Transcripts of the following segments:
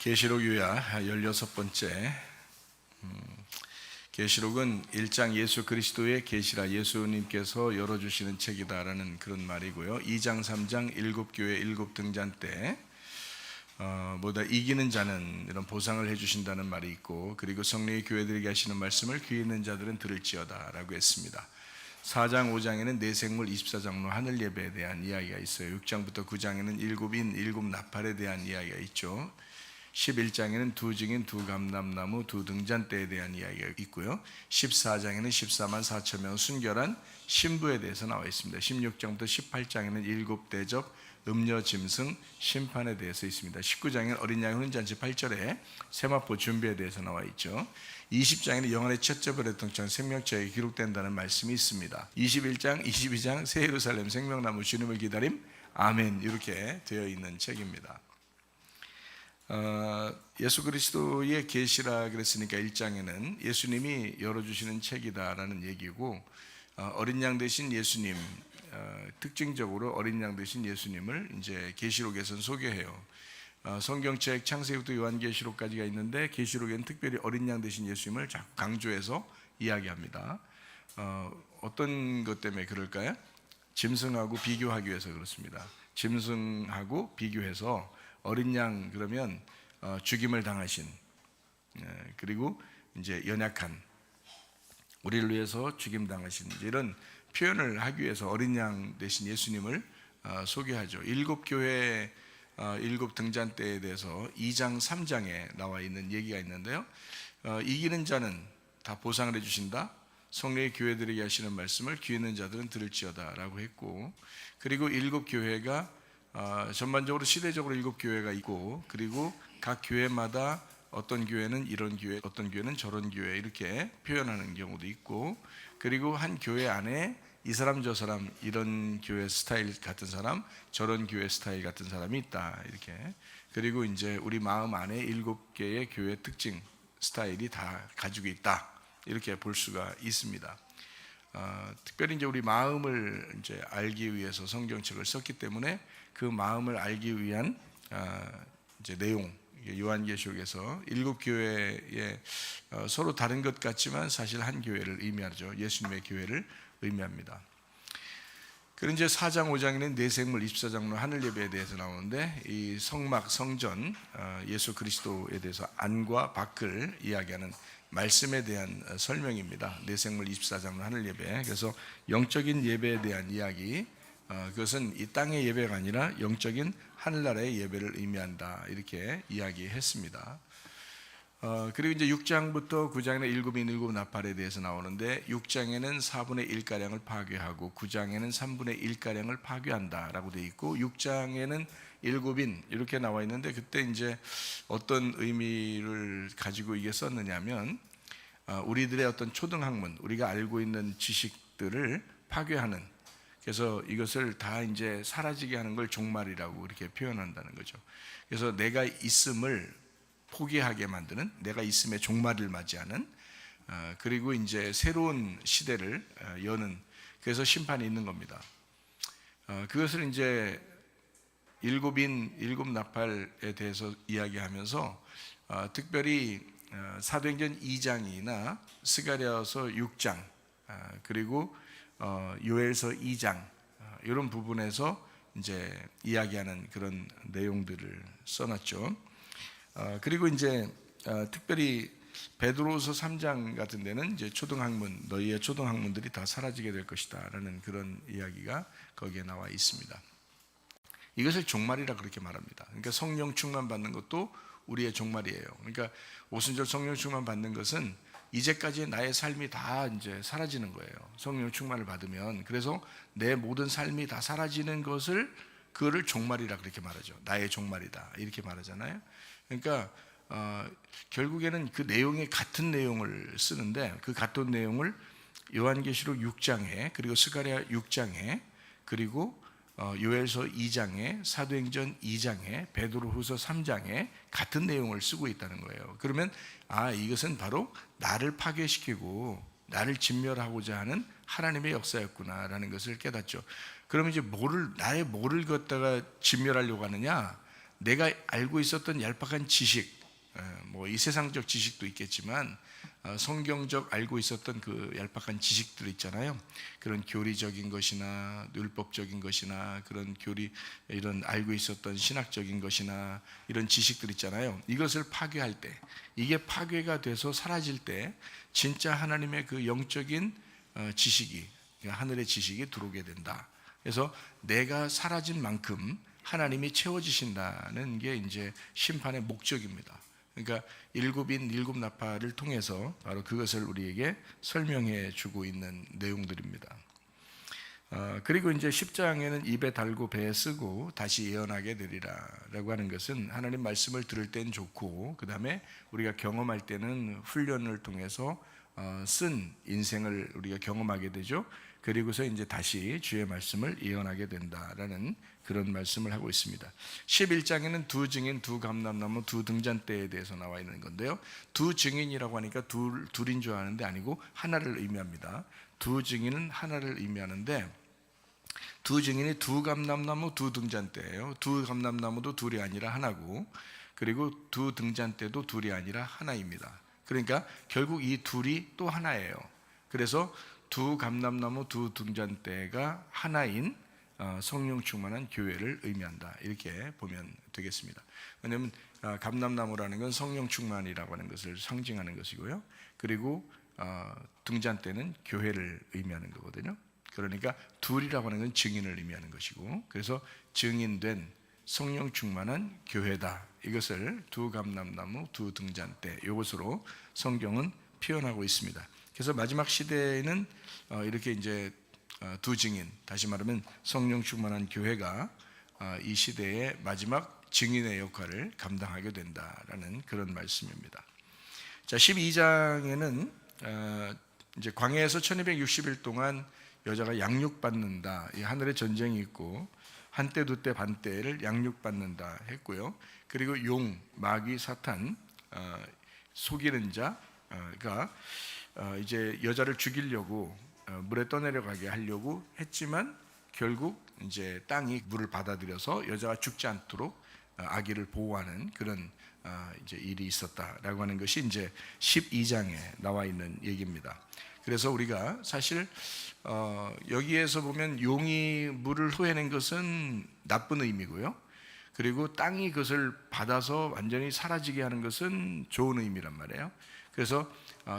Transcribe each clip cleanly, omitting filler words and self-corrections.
계시록 요야 16번째. 계시록은 1장 예수 그리스도의 계시라, 예수님께서 열어주시는 책이다라는 그런 말이고요. 2장 3장 7교회 7등잔 때 뭐다 이기는 자는 이런 보상을 해주신다는 말이 있고, 그리고 성령의 교회들에게 하시는 말씀을 귀 있는 자들은 들을지어다 라고 했습니다. 4장 5장에는 내생물, 24장로 하늘 예배에 대한 이야기가 있어요. 6장부터 9장에는 일곱인 일곱 나팔에 대한 이야기가 있죠. 11장에는 두 증인, 두 감람나무, 두 등잔대에 대한 이야기가 있고요. 14장에는 14만 4천 명 순결한 신부에 대해서 나와 있습니다. 16장부터 18장에는 일곱 대접, 음녀 짐승, 심판에 대해서 있습니다. 19장에는 어린 양의 혼인잔치 8절에 세마포 준비에 대해서 나와 있죠. 20장에는 영안의 첫째 별의 등장 생명책에 기록된다는 말씀이 있습니다. 21장, 22장 새 예루살렘 생명나무 주님을 기다림, 아멘, 이렇게 되어 있는 책입니다. 예수 그리스도의 계시라 그랬으니까 1장에는 예수님이 열어주시는 책이다라는 얘기고, 어린 양 되신 예수님, 특징적으로 어린 양 되신 예수님을 이제 계시록에서는 소개해요. 성경책 창세기부터 요한계시록까지가 있는데, 계시록에는 특별히 어린 양 되신 예수님을 자꾸 강조해서 이야기합니다. 어떤 것 때문에 그럴까요? 짐승하고 비교하기 위해서 그렇습니다. 짐승하고 비교해서 어린 양 그러면 죽임을 당하신, 그리고 이제 연약한, 우리를 위해서 죽임 당하신, 이런 표현을 하기 위해서 어린 양 대신 예수님을 소개하죠. 일곱 교회 일곱 등잔대에 대해서 2장 3장에 나와 있는 얘기가 있는데요. 이기는 자는 다 보상을 해주신다, 성령의 교회들에게 하시는 말씀을 귀 있는 자들은 들을지어다 라고 했고, 그리고 일곱 교회가 전반적으로 시대적으로 일곱 교회가 있고, 그리고 각 교회마다 어떤 교회는 이런 교회, 어떤 교회는 저런 교회, 이렇게 표현하는 경우도 있고, 그리고 한 교회 안에 이 사람 저 사람, 이런 교회 스타일 같은 사람, 저런 교회 스타일 같은 사람이 있다, 이렇게. 그리고 이제 우리 마음 안에 7개의 교회 특징 스타일이 다 가지고 있다, 이렇게 볼 수가 있습니다. 특별히 이제 우리 마음을 이제 알기 위해서 성경책을 썼기 때문에 그 마음을 알기 위한 이제 내용, 요한계시록에서 7교회에 서로 다른 것 같지만 사실 한 교회를 의미하죠. 예수님의 교회를 의미합니다. 그리고 이제 4장 5장에는 내생물, 24장로 하늘 예배에 대해서 나오는데, 이 성막, 성전, 예수 그리스도에 대해서 안과 밖을 이야기하는 말씀에 대한 설명입니다. 내생물, 24장로 하늘 예배. 그래서 영적인 예배에 대한 이야기, 그것은 이 땅의 예배가 아니라 영적인 하늘나라의 예배를 의미한다, 이렇게 이야기했습니다. 그리고 이제 6장부터 9장에는 일곱인 일곱 나팔에 대해서 나오는데, 6장에는 4분의 1가량을 파괴하고 9장에는 3분의 1가량을 파괴한다 라고 되어 있고, 6장에는 일곱인 이렇게 나와 있는데, 그때 이제 어떤 의미를 가지고 이게 썼느냐면, 우리들의 어떤 초등학문, 우리가 알고 있는 지식들을 파괴하는, 그래서 이것을 다 이제 사라지게 하는 걸 종말이라고 이렇게 표현한다는 거죠. 그래서 내가 있음을 포기하게 만드는, 내가 있음의 종말을 맞이하는, 그리고 이제 새로운 시대를 여는, 그래서 심판이 있는 겁니다. 그것을 이제 일곱인 일곱 나팔에 대해서 이야기하면서 특별히 사도행전 2장이나 스가랴서 6장, 그리고 요엘서 2장, 이런 부분에서 이제 이야기하는 그런 내용들을 써놨죠. 그리고 이제 특별히 베드로후서 3장 같은 데는 이제 초등학문, 너희의 초등학문들이 다 사라지게 될 것이다 라는 그런 이야기가 거기에 나와 있습니다. 이것을 종말이라 그렇게 말합니다. 그러니까 성령 충만 받는 것도 우리의 종말이에요. 그러니까 오순절 성령 충만 받는 것은 이제까지의 나의 삶이 다 이제 사라지는 거예요. 성령 충만을 받으면. 그래서 내 모든 삶이 다 사라지는 것을, 그거를 종말이라 그렇게 말하죠. 나의 종말이다, 이렇게 말하잖아요. 그러니까 결국에는 그 내용이 같은 내용을 쓰는데, 그 같은 내용을 요한계시록 6장에, 그리고 스가랴 6장에, 그리고 요엘서 2장에, 사도행전 2장에, 베드로후서 3장에 같은 내용을 쓰고 있다는 거예요. 그러면 이것은 바로 나를 파괴시키고 나를 진멸하고자 하는 하나님의 역사였구나라는 것을 깨닫죠. 그러면 이제 나의 뭐를 갖다가 진멸하려고 하느냐? 내가 알고 있었던 얄팍한 지식, 뭐 이 세상적 지식도 있겠지만 성경적 알고 있었던 그 얄팍한 지식들 있잖아요. 그런 교리적인 것이나 율법적인 것이나 그런 이런 알고 있었던 신학적인 것이나 이런 지식들 있잖아요. 이것을 파괴할 때, 이게 파괴가 돼서 사라질 때 진짜 하나님의 그 영적인 지식이, 하늘의 지식이 들어오게 된다. 그래서 내가 사라진 만큼 하나님이 채워지신다는 게 이제 심판의 목적입니다. 그러니까 일곱인 일곱 나팔을 통해서 바로 그것을 우리에게 설명해 주고 있는 내용들입니다. 그리고 이제 10장에는 입에 달고 배에 쓰고 다시 예언하게 되리라 라고 하는 것은 하나님 말씀을 들을 땐 좋고, 그 다음에 우리가 경험할 때는 훈련을 통해서 쓴 인생을 우리가 경험하게 되죠. 그리고서 이제 다시 주의 말씀을 예언하게 된다라는 그런 말씀을 하고 있습니다. 11장에는 두 증인, 두 감람나무, 두 등잔대에 대해서 나와 있는 건데요. 두 증인이라고 하니까 둘인 줄 아는데 아니고 하나를 의미합니다. 두 증인은 하나를 의미하는데, 두 증인이 두 감람나무, 두 등잔대예요. 두 감람나무도 둘이 아니라 하나고, 그리고 두 등잔대도 둘이 아니라 하나입니다. 그러니까 결국 이 둘이 또 하나예요. 그래서 두 감람나무, 두 등잔대가 하나인 성령 충만한 교회를 의미한다, 이렇게 보면 되겠습니다. 왜냐하면 감람나무라는 건 성령 충만이라고 하는 것을 상징하는 것이고요. 그리고 등잔대는 교회를 의미하는 거거든요. 그러니까 둘이라고 하는 건 증인을 의미하는 것이고, 그래서 증인된 성령 충만한 교회다, 이것을 두 감람나무, 두 등잔대, 이것으로 성경은 표현하고 있습니다. 그래서 마지막 시대에는 이렇게 이제 두 증인, 다시 말하면 성령 충만한 교회가 이 시대의 마지막 증인의 역할을 감당하게 된다라는 그런 말씀입니다. 자, 12장에는 이제 광야에서 1260일 동안 여자가 양육받는다, 이 하늘에 전쟁이 있고 한때 두때 반때를 양육받는다 했고요. 그리고 용, 마귀, 사탄, 속이는 자가 이제 여자를 죽이려고 물에 떠내려가게 하려고 했지만 결국 이제 땅이 물을 받아들여서 여자가 죽지 않도록 아기를 보호하는 그런 이제 일이 있었다라고 하는 것이 이제 12장에 나와 있는 얘기입니다. 그래서 우리가 사실 여기에서 보면 용이 물을 토해낸 것은 나쁜 의미고요. 그리고 땅이 그것을 받아서 완전히 사라지게 하는 것은 좋은 의미란 말이에요. 그래서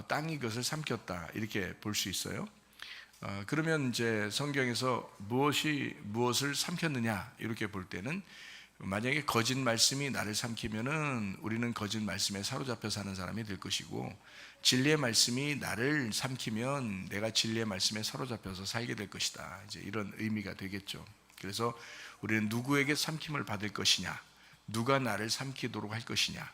땅이 그것을 삼켰다, 이렇게 볼 수 있어요. 그러면 이제 성경에서 무엇을 삼켰느냐, 이렇게 볼 때는 만약에 거짓 말씀이 나를 삼키면은 우리는 거짓 말씀에 사로잡혀 사는 사람이 될 것이고, 진리의 말씀이 나를 삼키면 내가 진리의 말씀에 사로잡혀서 살게 될 것이다, 이제 이런 의미가 되겠죠. 그래서 우리는 누구에게 삼킴을 받을 것이냐, 누가 나를 삼키도록 할 것이냐.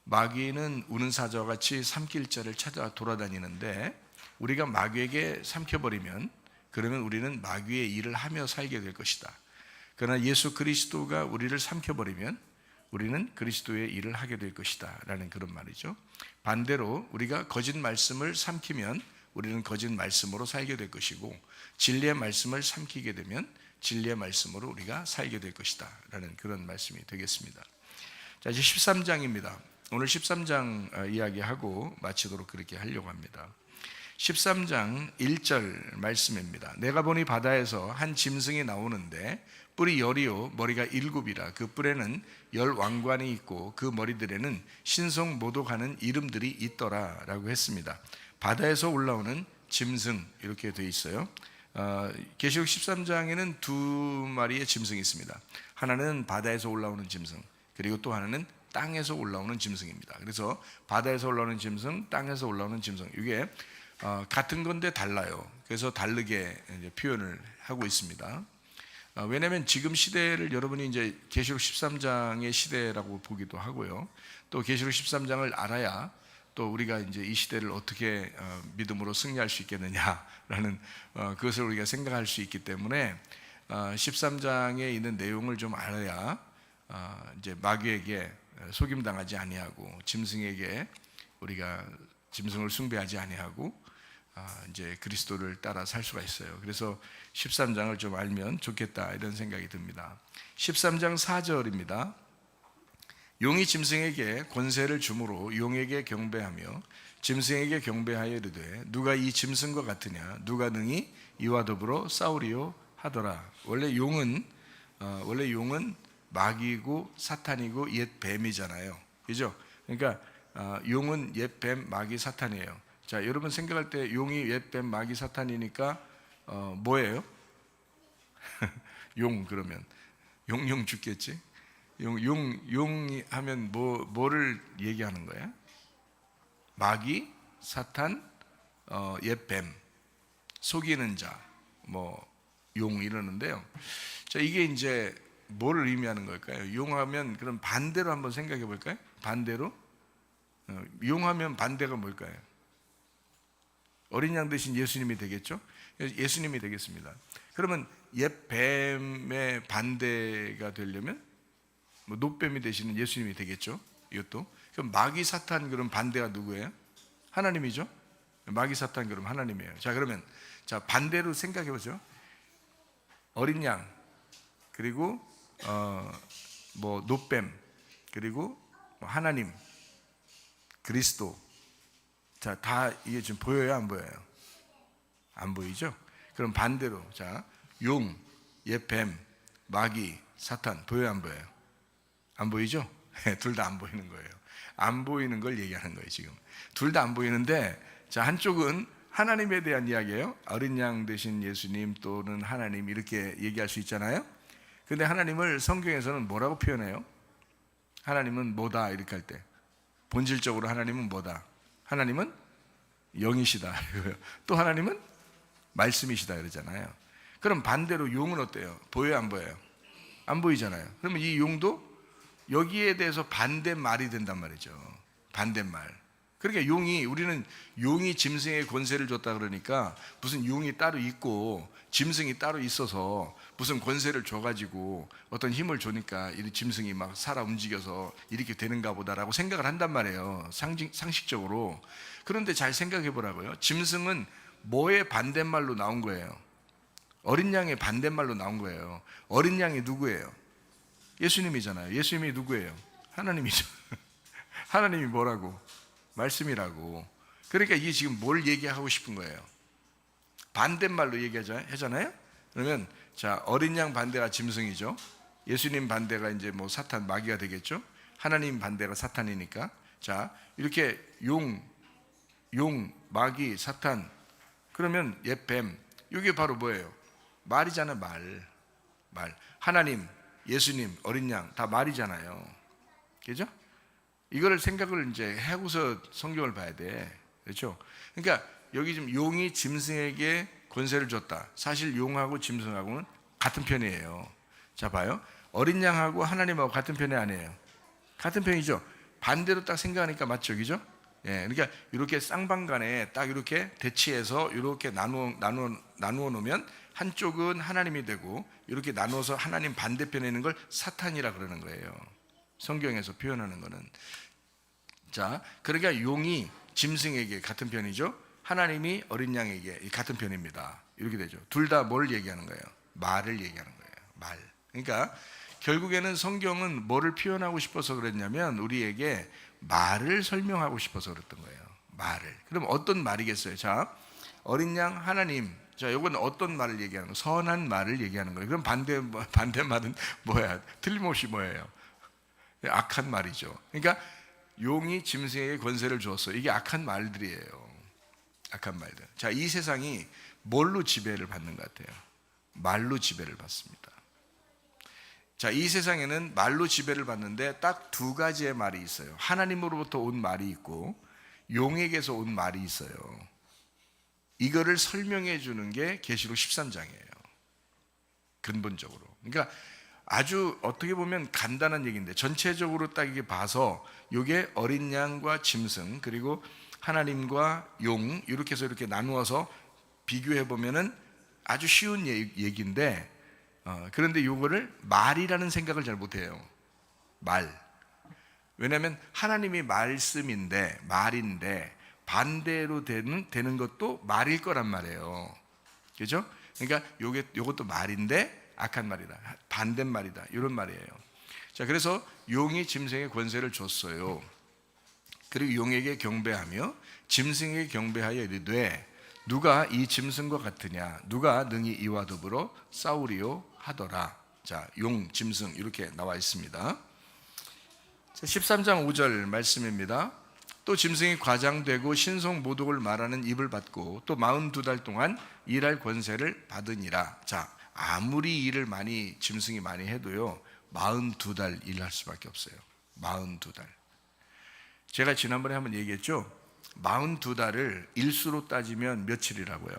마귀는 우는 사자와 같이 삼킬 자를 찾아 돌아다니는데, 우리가 마귀에게 삼켜버리면 그러면 우리는 마귀의 일을 하며 살게 될 것이다. 그러나 예수 그리스도가 우리를 삼켜버리면 우리는 그리스도의 일을 하게 될 것이다 라는 그런 말이죠. 반대로 우리가 거짓 말씀을 삼키면 우리는 거짓 말씀으로 살게 될 것이고, 진리의 말씀을 삼키게 되면 진리의 말씀으로 우리가 살게 될 것이다 라는 그런 말씀이 되겠습니다. 자, 이제 13장입니다. 오늘 13장 이야기하고 마치도록 그렇게 하려고 합니다. 13장 1절 말씀입니다. 내가 보니 바다에서 한 짐승이 나오는데 뿔이 열이요 머리가 일곱이라. 그 뿔에는 10 왕관이 있고 그 머리들에는 신성 모독하는 이름들이 있더라 라고 했습니다. 바다에서 올라오는 짐승, 이렇게 되어 있어요. 계시록 13장에는 두 마리의 짐승이 있습니다. 하나는 바다에서 올라오는 짐승, 그리고 또 하나는 땅에서 올라오는 짐승입니다. 그래서 바다에서 올라오는 짐승, 땅에서 올라오는 짐승, 이게 같은 건데 달라요. 그래서 다르게 이제 표현을 하고 있습니다. 왜냐하면 지금 시대를 여러분이 이제 계시록 13장의 시대라고 보기도 하고요. 또 계시록 13장을 알아야 또 우리가 이제 이 시대를 어떻게 믿음으로 승리할 수 있겠느냐라는 그것을 우리가 생각할 수 있기 때문에 13장에 있는 내용을 좀 알아야 이제 마귀에게 속임당하지 아니하고 짐승에게 우리가 짐승을 숭배하지 아니하고 이제 그리스도를 따라 살 수가 있어요. 그래서 13장을 좀 알면 좋겠다, 이런 생각이 듭니다. 13장 4절입니다. 용이 짐승에게 권세를 주므로 용에게 경배하며 짐승에게 경배하여 이르되 누가 이 짐승과 같으냐 누가 능히 이와 더불어 싸우리요 하더라. 원래 용은 마귀고 사탄이고 옛 뱀이잖아요. 그죠? 그러니까 용은 옛 뱀, 마귀, 사탄이에요. 자, 여러분 생각할 때 용이 옛 뱀, 마귀, 사탄이니까 뭐예요? 용. 그러면 용 죽겠지? 용 하면 뭐를 얘기하는 거야? 마귀, 사탄, 옛 뱀, 속이는 자, 용 이러는데요. 자, 이게 이제 뭐를 의미하는 걸까요? 용하면 그럼 반대로 한번 생각해 볼까요? 반대로 용하면 반대가 뭘까요? 어린 양 대신 예수님이 되겠죠? 예수님이 되겠습니다. 그러면 옛 뱀의 반대가 되려면 노뱀이 되시는 예수님이 되겠죠? 이것도. 그럼 마귀 사탄 그럼 반대가 누구예요? 하나님이죠? 마귀 사탄 그럼 하나님이에요. 자, 그러면 반대로 생각해 보죠. 어린 양 그리고 노뱀 그리고 하나님 그리스도. 자, 다 이게 지금 보여요, 안 보여요? 안 보이죠? 그럼 반대로 용, 옛 뱀, 마귀, 사탄 보여요, 안 보여요? 안 보이죠? 둘 다 안 보이는 거예요. 안 보이는 걸 얘기하는 거예요. 지금 둘 다 안 보이는데, 한쪽은 하나님에 대한 이야기예요. 어린 양 되신 예수님 또는 하나님 이렇게 얘기할 수 있잖아요. 근데 하나님을 성경에서는 뭐라고 표현해요? 하나님은 뭐다 이렇게 할 때 본질적으로 하나님은 뭐다? 하나님은 영이시다. 또 하나님은 말씀이시다 그러잖아요. 그럼 반대로 용은 어때요? 보여요, 안 보여요? 안 보이잖아요. 그러면 이 용도 여기에 대해서 반대말이 된단 말이죠. 반대말. 그러니까 우리는 용이 짐승에게 권세를 줬다 그러니까 무슨 용이 따로 있고 짐승이 따로 있어서 무슨 권세를 줘가지고 어떤 힘을 주니까 이 짐승이 막 살아 움직여서 이렇게 되는가 보다라고 생각을 한단 말이에요. 상식적으로. 그런데 잘 생각해 보라고요. 짐승은 뭐의 반대말로 나온 거예요? 어린 양의 반대말로 나온 거예요. 어린 양이 누구예요? 예수님이잖아요. 예수님이 누구예요? 하나님이죠. 하나님이 뭐라고? 말씀이라고. 그러니까 이게 지금 뭘 얘기하고 싶은 거예요? 반대말로 얘기하잖아요. 그러면 어린 양 반대가 짐승이죠. 예수님 반대가 이제 사탄, 마귀가 되겠죠. 하나님 반대가 사탄이니까. 이렇게 용, 마귀, 사탄. 그러면 옛 뱀. 이게 바로 뭐예요? 말이잖아요. 말. 하나님, 예수님, 어린 양 다 말이잖아요. 그죠? 이거를 생각을 이제 하고서 성경을 봐야 돼. 그렇죠? 그러니까 여기 지금 용이 짐승에게 권세를 줬다. 사실 용하고 짐승하고는 같은 편이에요. 자, 봐요. 어린 양하고 하나님하고 같은 편이 아니에요. 같은 편이죠. 반대로 딱 생각하니까 맞죠, 그죠? 예, 그러니까 이렇게 쌍방간에 딱 이렇게 대치해서 이렇게 나누어 놓으면 한쪽은 하나님이 되고 이렇게 나누어서 하나님 반대편에 있는 걸 사탄이라 그러는 거예요. 성경에서 표현하는 거는. 그러니까 용이 짐승에게 같은 편이죠. 하나님이 어린 양에게 같은 편입니다. 이렇게 되죠. 둘 다 뭘 얘기하는 거예요? 말을 얘기하는 거예요. 말. 그러니까 결국에는 성경은 뭐를 표현하고 싶어서 그랬냐면 우리에게 말을 설명하고 싶어서 그랬던 거예요. 말을. 그럼 어떤 말이겠어요? 어린 양 하나님. 이건 어떤 말을 얘기하는 거예요? 선한 말을 얘기하는 거예요. 그럼 반대말은 뭐야? 틀림없이 뭐예요? 악한 말이죠. 그러니까 용이 짐승에게 권세를 주었어. 이게 악한 말들이에요. 악한 말들. 이 세상이 뭘로 지배를 받는 것 같아요? 말로 지배를 받습니다. 이 세상에는 말로 지배를 받는데 딱 두 가지의 말이 있어요. 하나님으로부터 온 말이 있고 용에게서 온 말이 있어요. 이거를 설명해 주는 게 계시록 13장이에요. 근본적으로. 그러니까 아주 어떻게 보면 간단한 얘기인데 전체적으로 딱 이게 봐서 이게 어린 양과 짐승 그리고 하나님과 용 이렇게 해서 이렇게 나누어서 비교해 보면은 아주 쉬운 얘기인데 그런데 이거를 말이라는 생각을 잘 못해요. 말. 왜냐하면 하나님이 말씀인데 말인데 반대로 되는 것도 말일 거란 말이에요. 그죠? 그러니까 요것도 말인데 악한 말이다. 반대말이다. 이런 말이에요. 그래서 용이 짐승에게 권세를 줬어요. 그리고 용에게 경배하며 짐승에게 경배하여 이르되 누가 이 짐승과 같으냐, 누가 능히 이와 더불어 싸우리요 하더라. 자, 용, 짐승 이렇게 나와 있습니다. 13장 5절 말씀입니다. 또 짐승이 과장되고 신성 모독을 말하는 입을 받고 또 42달 동안 일할 권세를 받으니라. 자, 아무리 일을 짐승이 많이 해도요 42달 일할 수밖에 없어요. 42달. 제가 지난번에 한번 얘기했죠. 42달을 일수로 따지면 며칠이라고요?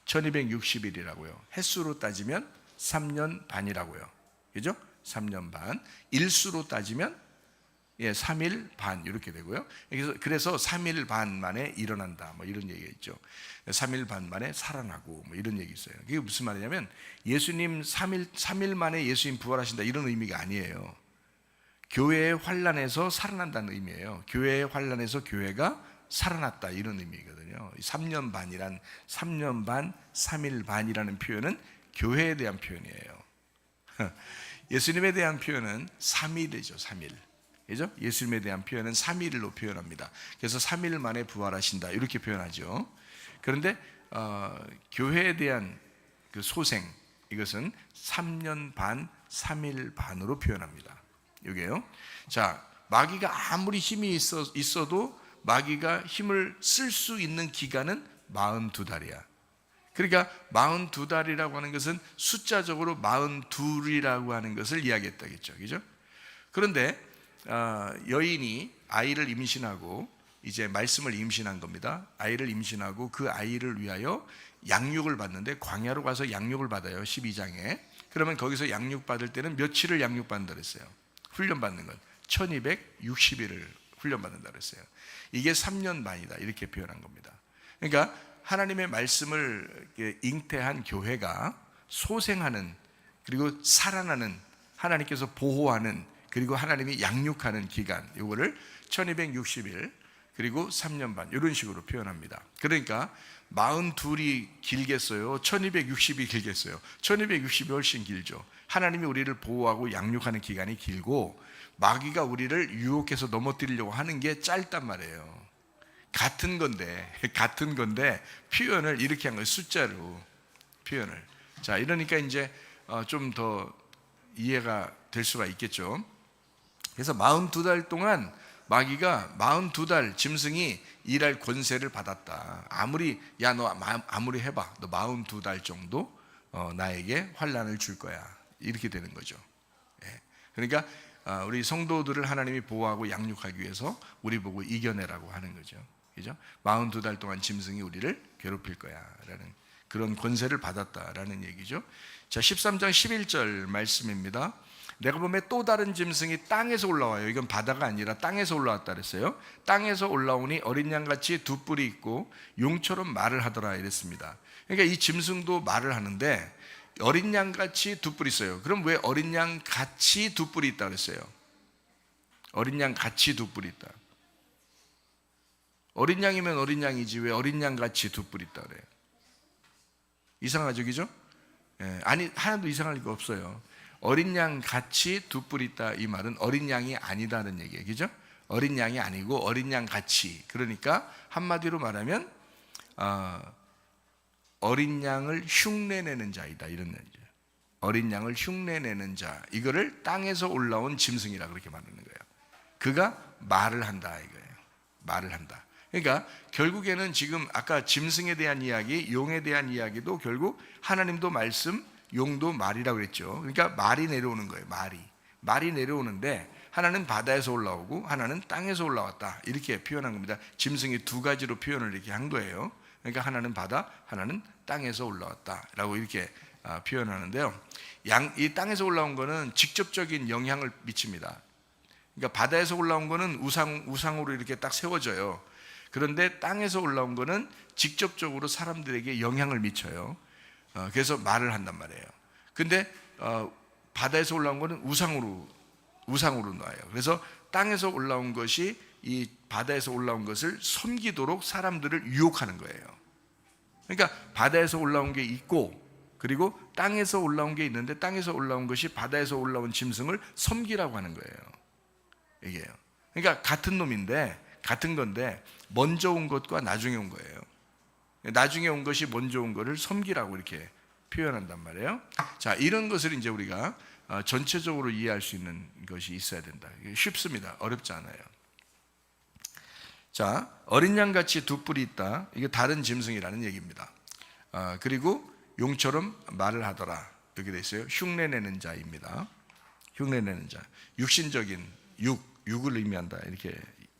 1260일이라고요. 횟수로 따지면 3년 반이라고요. 그죠? 3년 반. 일수로 따지면 3일 반 이렇게 되고요. 그래서 3일 반 만에 일어난다. 뭐 이런 얘기가 있죠. 3일 반 만에 살아나고 뭐 이런 얘기 있어요. 그게 무슨 말이냐면 예수님 3일 만에 예수님 부활하신다 이런 의미가 아니에요. 교회의 환난에서 살아난다는 의미예요. 교회의 환난에서 교회가 살아났다 이런 의미거든요. 3년 반이란 3년 반, 3일 반이라는 표현은 교회에 대한 표현이에요. 예수님에 대한 표현은 3일이죠. 3일. 그죠? 예수님에 대한 표현은 3일로 표현합니다. 그래서 3일 만에 부활하신다 이렇게 표현하죠. 그런데 교회에 대한 그 소생 이것은 3년 반, 3일 반으로 표현합니다. 이게요. 자, 마귀가 아무리 힘이 있어도 마귀가 힘을 쓸 수 있는 기간은 42달이야. 그러니까 42달이라고 하는 것은 숫자적으로 42이라고 하는 것을 이야기했다겠죠. 그죠? 그런데 여인이 아이를 임신하고 이제 말씀을 임신한 겁니다. 아이를 임신하고 그 아이를 위하여 양육을 받는데 광야로 가서 양육을 받아요. 12장에. 그러면 거기서 양육받을 때는 며칠을 양육받는다 그랬어요. 훈련받는 건 1260일을 훈련받는다 그랬어요. 이게 3년 반이다 이렇게 표현한 겁니다. 그러니까 하나님의 말씀을 잉태한 교회가 소생하는 그리고 살아나는 하나님께서 보호하는 그리고 하나님이 양육하는 기간 이거를 1260일 그리고 3년 반 이런 식으로 표현합니다. 그러니까 42이 길겠어요? 1260이 길겠어요? 1260이 훨씬 길죠. 하나님이 우리를 보호하고 양육하는 기간이 길고 마귀가 우리를 유혹해서 넘어뜨리려고 하는 게 짧단 말이에요. 같은 건데 표현을 이렇게 한 거예요. 숫자로 표현을. 자, 이러니까 이제 좀 더 이해가 될 수가 있겠죠. 그래서 42달 동안 마귀가 42달 짐승이 일할 권세를 받았다. 아무리 너 아무리 해봐. 너 42달 정도 나에게 환난을 줄 거야. 이렇게 되는 거죠. 그러니까 우리 성도들을 하나님이 보호하고 양육하기 위해서 우리 보고 이겨내라고 하는 거죠. 그죠? 42달 동안 짐승이 우리를 괴롭힐 거야 라는 그런 권세를 받았다라는 얘기죠. 자, 13장 11절 말씀입니다. 내가 보면 또 다른 짐승이 땅에서 올라와요. 이건 바다가 아니라 땅에서 올라왔다 그랬어요. 땅에서 올라오니 어린 양같이 두 뿔이 있고 용처럼 말을 하더라 이랬습니다. 그러니까 이 짐승도 말을 하는데 어린 양같이 두 뿔이 있어요. 그럼 왜 어린 양같이 두 뿔이 있다 그랬어요? 어린 양같이 두 뿔이 있다. 어린 양이면 어린 양이지 왜 어린 양같이 두 뿔이 있다 그래요? 이상하죠, 그죠? 아니, 하나도 이상할 거 없어요. 어린 양 같이 두 뿔 있다 이 말은 어린 양이 아니다는 얘기예요. 그죠? 어린 양이 아니고 어린 양 같이. 그러니까 한마디로 말하면 어린 양을 흉내내는 자이다 이런 얘기죠. 어린 양을 흉내내는 자. 이거를 땅에서 올라온 짐승이라 그렇게 말하는 거예요. 그가 말을 한다 이거예요. 말을 한다. 그러니까 결국에는 지금 아까 짐승에 대한 이야기, 용에 대한 이야기도 결국 하나님도 말씀, 용도 말이라고 그랬죠. 그러니까 말이 내려오는 거예요. 말이 내려오는데 하나는 바다에서 올라오고 하나는 땅에서 올라왔다 이렇게 표현한 겁니다. 짐승이 두 가지로 표현을 이렇게 한 거예요. 그러니까 하나는 바다, 하나는 땅에서 올라왔다라고 이렇게 표현하는데요. 이 땅에서 올라온 거는 직접적인 영향을 미칩니다. 그러니까 바다에서 올라온 거는 우상으로 이렇게 딱 세워져요. 그런데 땅에서 올라온 거는 직접적으로 사람들에게 영향을 미쳐요. 그래서 말을 한단 말이에요. 근데 바다에서 올라온 거는 우상으로 놔요. 그래서 땅에서 올라온 것이 이 바다에서 올라온 것을 섬기도록 사람들을 유혹하는 거예요. 그러니까 바다에서 올라온 게 있고 그리고 땅에서 올라온 게 있는데 땅에서 올라온 것이 바다에서 올라온 짐승을 섬기라고 하는 거예요. 얘기예요. 그러니까 같은 놈인데, 같은 건데 먼저 온 것과 나중에 온 거예요. 나중에 온 것이 먼저 온 거를 섬기라고 이렇게 표현한단 말이에요. 자, 이런 것을 이제 우리가 전체적으로 이해할 수 있는 것이 있어야 된다. 쉽습니다. 어렵지 않아요. 자, 어린 양같이 두 뿔이 있다. 이게 다른 짐승이라는 얘기입니다. 그리고 용처럼 말을 하더라. 여기 돼 있어요. 흉내내는 자입니다. 흉내내는 자. 육신적인 육을 의미한다. 이렇게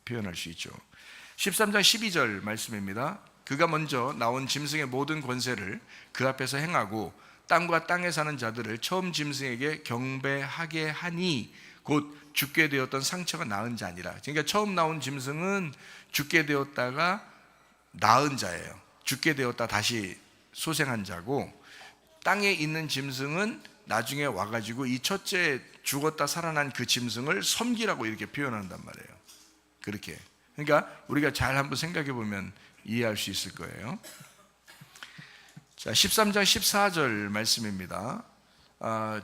표현할 수 있죠. 13장 12절 말씀입니다. 그가 먼저 나온 짐승의 모든 권세를 그 앞에서 행하고 땅과 땅에 사는 자들을 처음 짐승에게 경배하게 하니 곧 죽게 되었던 상처가 나은 자니라. 그러니까 처음 나온 짐승은 죽게 되었다가 나은 자예요. 죽게 되었다 다시 소생한 자고, 땅에 있는 짐승은 나중에 와가지고 이 첫째 죽었다 살아난 그 짐승을 섬기라고 이렇게 표현한단 말이에요. 그렇게. 그러니까 우리가 잘 한번 생각해 보면 이해할 수 있을 거예요. 자, 13장 14절 말씀입니다.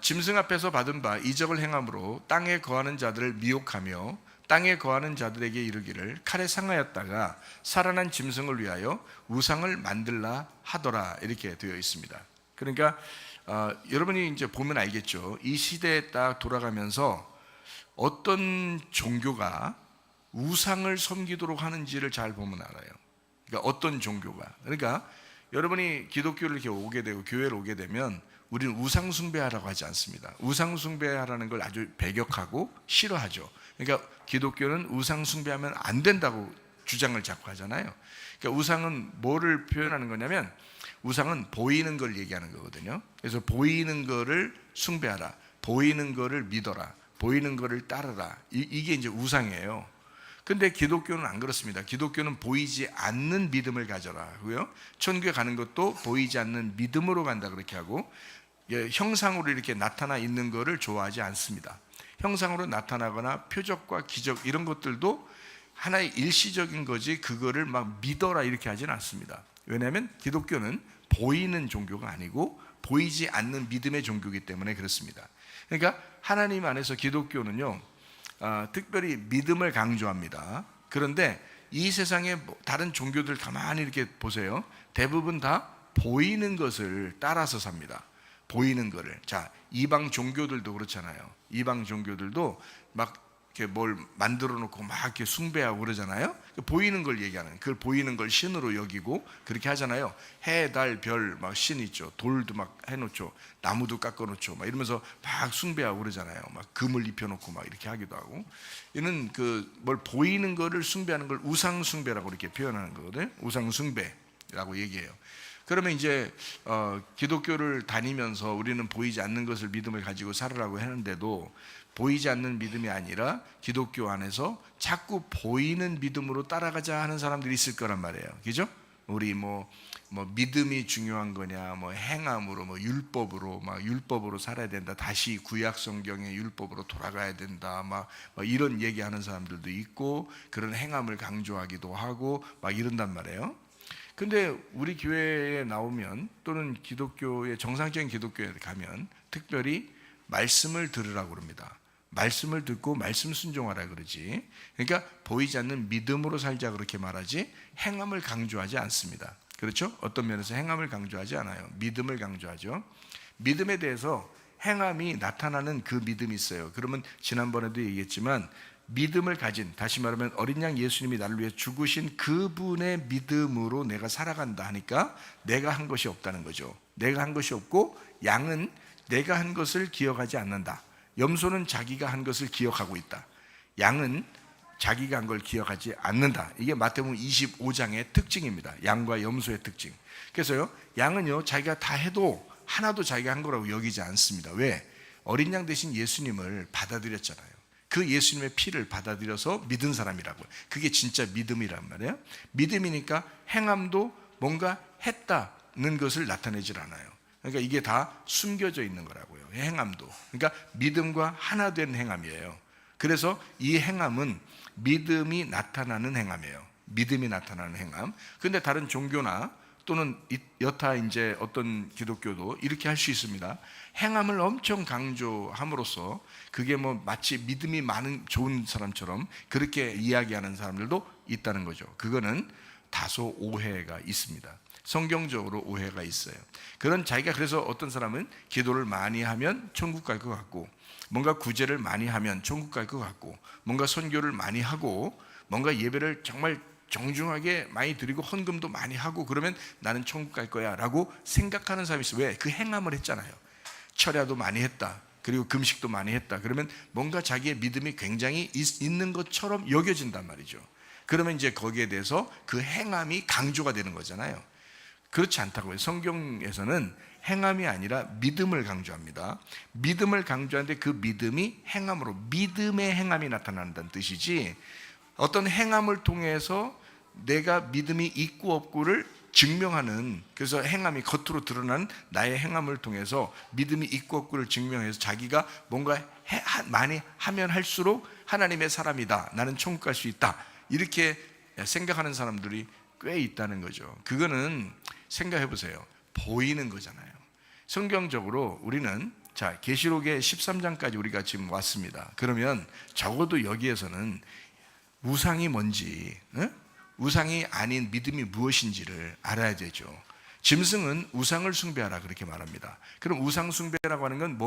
짐승 앞에서 받은 바 이적을 행함으로 땅에 거하는 자들을 미혹하며 땅에 거하는 자들에게 이르기를 칼에 상하였다가 살아난 짐승을 위하여 우상을 만들라 하더라. 이렇게 되어 있습니다. 그러니까 여러분이 이제 보면 알겠죠. 이 시대에 딱 돌아가면서 어떤 종교가 우상을 섬기도록 하는지를 잘 보면 알아요. 그러니까 어떤 종교가. 그러니까 여러분이 기독교를 이렇게 오게 되고 교회를 오게 되면 우리는 우상 숭배하라고 하지 않습니다. 우상 숭배하라는 걸 아주 배격하고 싫어하죠. 그러니까 기독교는 우상 숭배하면 안 된다고 주장을 자꾸 하잖아요. 그러니까 우상은 뭐를 표현하는 거냐면, 우상은 보이는 걸 얘기하는 거거든요. 그래서 보이는 거를 숭배하라, 보이는 거를 믿어라, 보이는 거를 따르라. 이게 이제 우상이에요. 근데 기독교는 안 그렇습니다. 기독교는 보이지 않는 믿음을 가져라고요. 천국에 가는 것도 보이지 않는 믿음으로 간다 그렇게 하고, 형상으로 이렇게 나타나 있는 거를 좋아하지 않습니다. 형상으로 나타나거나 표적과 기적 이런 것들도 하나의 일시적인 거지 그거를 막 믿어라 이렇게 하지는 않습니다. 왜냐하면 기독교는 보이는 종교가 아니고 보이지 않는 믿음의 종교이기 때문에 그렇습니다. 그러니까 하나님 안에서 기독교는요, 특별히 믿음을 강조합니다. 그런데 이 세상의 다른 종교들 가만히 이렇게 보세요. 대부분 다 보이는 것을 따라서 삽니다. 보이는 거를. 자, 이방 종교들도 그렇잖아요. 이방 종교들도 막 이렇게 뭘 만들어 놓고 막 이렇게 숭배하고 그러잖아요. 보이는 걸 얘기하는, 그걸 보이는 걸 신으로 여기고 그렇게 하잖아요. 해, 달, 별 막 신 있죠. 돌도 막 해놓죠. 나무도 깎아놓죠. 막 이러면서 막 숭배하고 그러잖아요. 막 금을 입혀놓고 막 이렇게 하기도 하고. 이는 그 뭘 보이는 거를 숭배하는 걸 우상 숭배라고 이렇게 표현하는 거거든요. 우상 숭배라고 얘기해요. 그러면 이제 기독교를 다니면서 우리는 보이지 않는 것을 믿음을 가지고 살으라고 하는데도 보이지 않는 믿음이 아니라 기독교 안에서 자꾸 보이는 믿음으로 따라가자 하는 사람들이 있을 거란 말이에요. 그죠? 우리 뭐 믿음이 중요한 거냐, 뭐 행함으로, 뭐 율법으로 살아야 된다. 다시 구약 성경의 율법으로 돌아가야 된다. 막 이런 얘기하는 사람들도 있고, 그런 행함을 강조하기도 하고 막 이런단 말이에요. 근데 우리 교회에 나오면, 또는 기독교의 정상적인 기독교에 가면 특별히 말씀을 들으라고 그럽니다. 말씀을 듣고 말씀 순종하라 그러지. 그러니까 보이지 않는 믿음으로 살자 그렇게 말하지, 행함을 강조하지 않습니다. 그렇죠? 어떤 면에서 행함을 강조하지 않아요. 믿음을 강조하죠. 믿음에 대해서 행함이 나타나는 그 믿음이 있어요. 그러면 지난번에도 얘기했지만, 믿음을 가진, 다시 말하면 어린 양 예수님이 나를 위해 죽으신 그분의 믿음으로 내가 살아간다 하니까 내가 한 것이 없다는 거죠. 내가 한 것이 없고, 양은 내가 한 것을 기억하지 않는다. 염소는 자기가 한 것을 기억하고 있다. 양은 자기가 한 걸 기억하지 않는다. 이게 마태복음 25장의 특징입니다. 양과 염소의 특징. 그래서요, 양은요, 자기가 다 해도 하나도 자기가 한 거라고 여기지 않습니다. 왜? 어린 양 대신 예수님을 받아들였잖아요. 그 예수님의 피를 받아들여서 믿은 사람이라고요. 그게 진짜 믿음이란 말이에요. 믿음이니까 행함도 뭔가 했다는 것을 나타내질 않아요. 그러니까 이게 다 숨겨져 있는 거라고요. 행함도. 그러니까 믿음과 하나 된 행함이에요. 그래서 이 행함은 믿음이 나타나는 행함이에요. 믿음이 나타나는 행함. 그런데 다른 종교나 또는 여타 이제 어떤 기독교도 이렇게 할 수 있습니다. 행함을 엄청 강조함으로써 그게 뭐 마치 믿음이 많은 좋은 사람처럼 그렇게 이야기하는 사람들도 있다는 거죠. 그거는 다소 오해가 있습니다. 성경적으로 오해가 있어요. 그런 자기가 그래서 어떤 사람은 기도를 많이 하면 천국 갈 것 같고, 뭔가 구제를 많이 하면 천국 갈 것 같고, 뭔가 선교를 많이 하고, 뭔가 예배를 정말 정중하게 많이 드리고 헌금도 많이 하고 그러면 나는 천국 갈 거야 라고 생각하는 사람이 있어요. 왜? 그 행함을 했잖아요. 철야도 많이 했다, 그리고 금식도 많이 했다. 그러면 뭔가 자기의 믿음이 굉장히 있는 것처럼 여겨진단 말이죠. 그러면 이제 거기에 대해서 그 행함이 강조가 되는 거잖아요. 그렇지 않다고요. 성경에서는 행함이 아니라 믿음을 강조합니다. 믿음을 강조하는데 그 믿음이 행함으로, 믿음의 행함이 나타난다는 뜻이지, 어떤 행함을 통해서 내가 믿음이 있고 없고를 증명하는, 그래서 행함이 겉으로 드러난 나의 행함을 통해서 믿음이 있고 없고를 증명해서 자기가 뭔가 많이 하면 할수록 하나님의 사람이다, 나는 천국 갈 수 있다, 이렇게 생각하는 사람들이 꽤 있다는 거죠. 그거는 생각해 보세요. 보이는 거잖아요. 성경적으로 우리는 자, 계시록의 13장까지 우리가 지금 왔습니다. 그러면 적어도 여기에서는 우상이 뭔지, 우상이 아닌 믿음이 무엇인지를 알아야 되죠. 짐승은 우상을 숭배하라 그렇게 말합니다. 그럼 우상 숭배라고 하는 건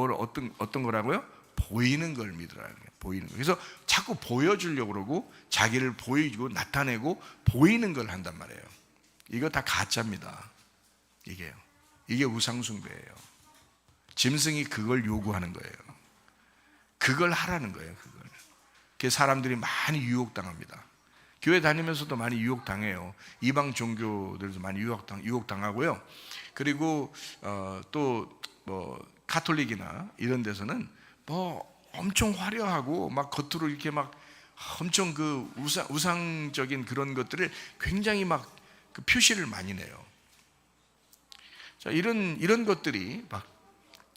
어떤 거라고요? 보이는 걸 믿으라는 거예요. 보이는 거. 그래서 자꾸 보여주려고 그러고 자기를 보이고 나타내고 보이는 걸 한단 말이에요. 이거 다 가짜입니다. 이게 우상 숭배예요. 짐승이 그걸 요구하는 거예요. 그걸 하라는 거예요. 그래서 사람들이 많이 유혹당합니다. 교회 다니면서도 많이 유혹당해요. 이방 종교들도 많이 유혹당하고요. 그리고 또 뭐 가톨릭이나 이런 데서는 뭐 엄청 화려하고 막 겉으로 이렇게 막 엄청 그 우상적인 그런 것들을 굉장히 막 그 표시를 많이 내요. 자, 이런 것들이 막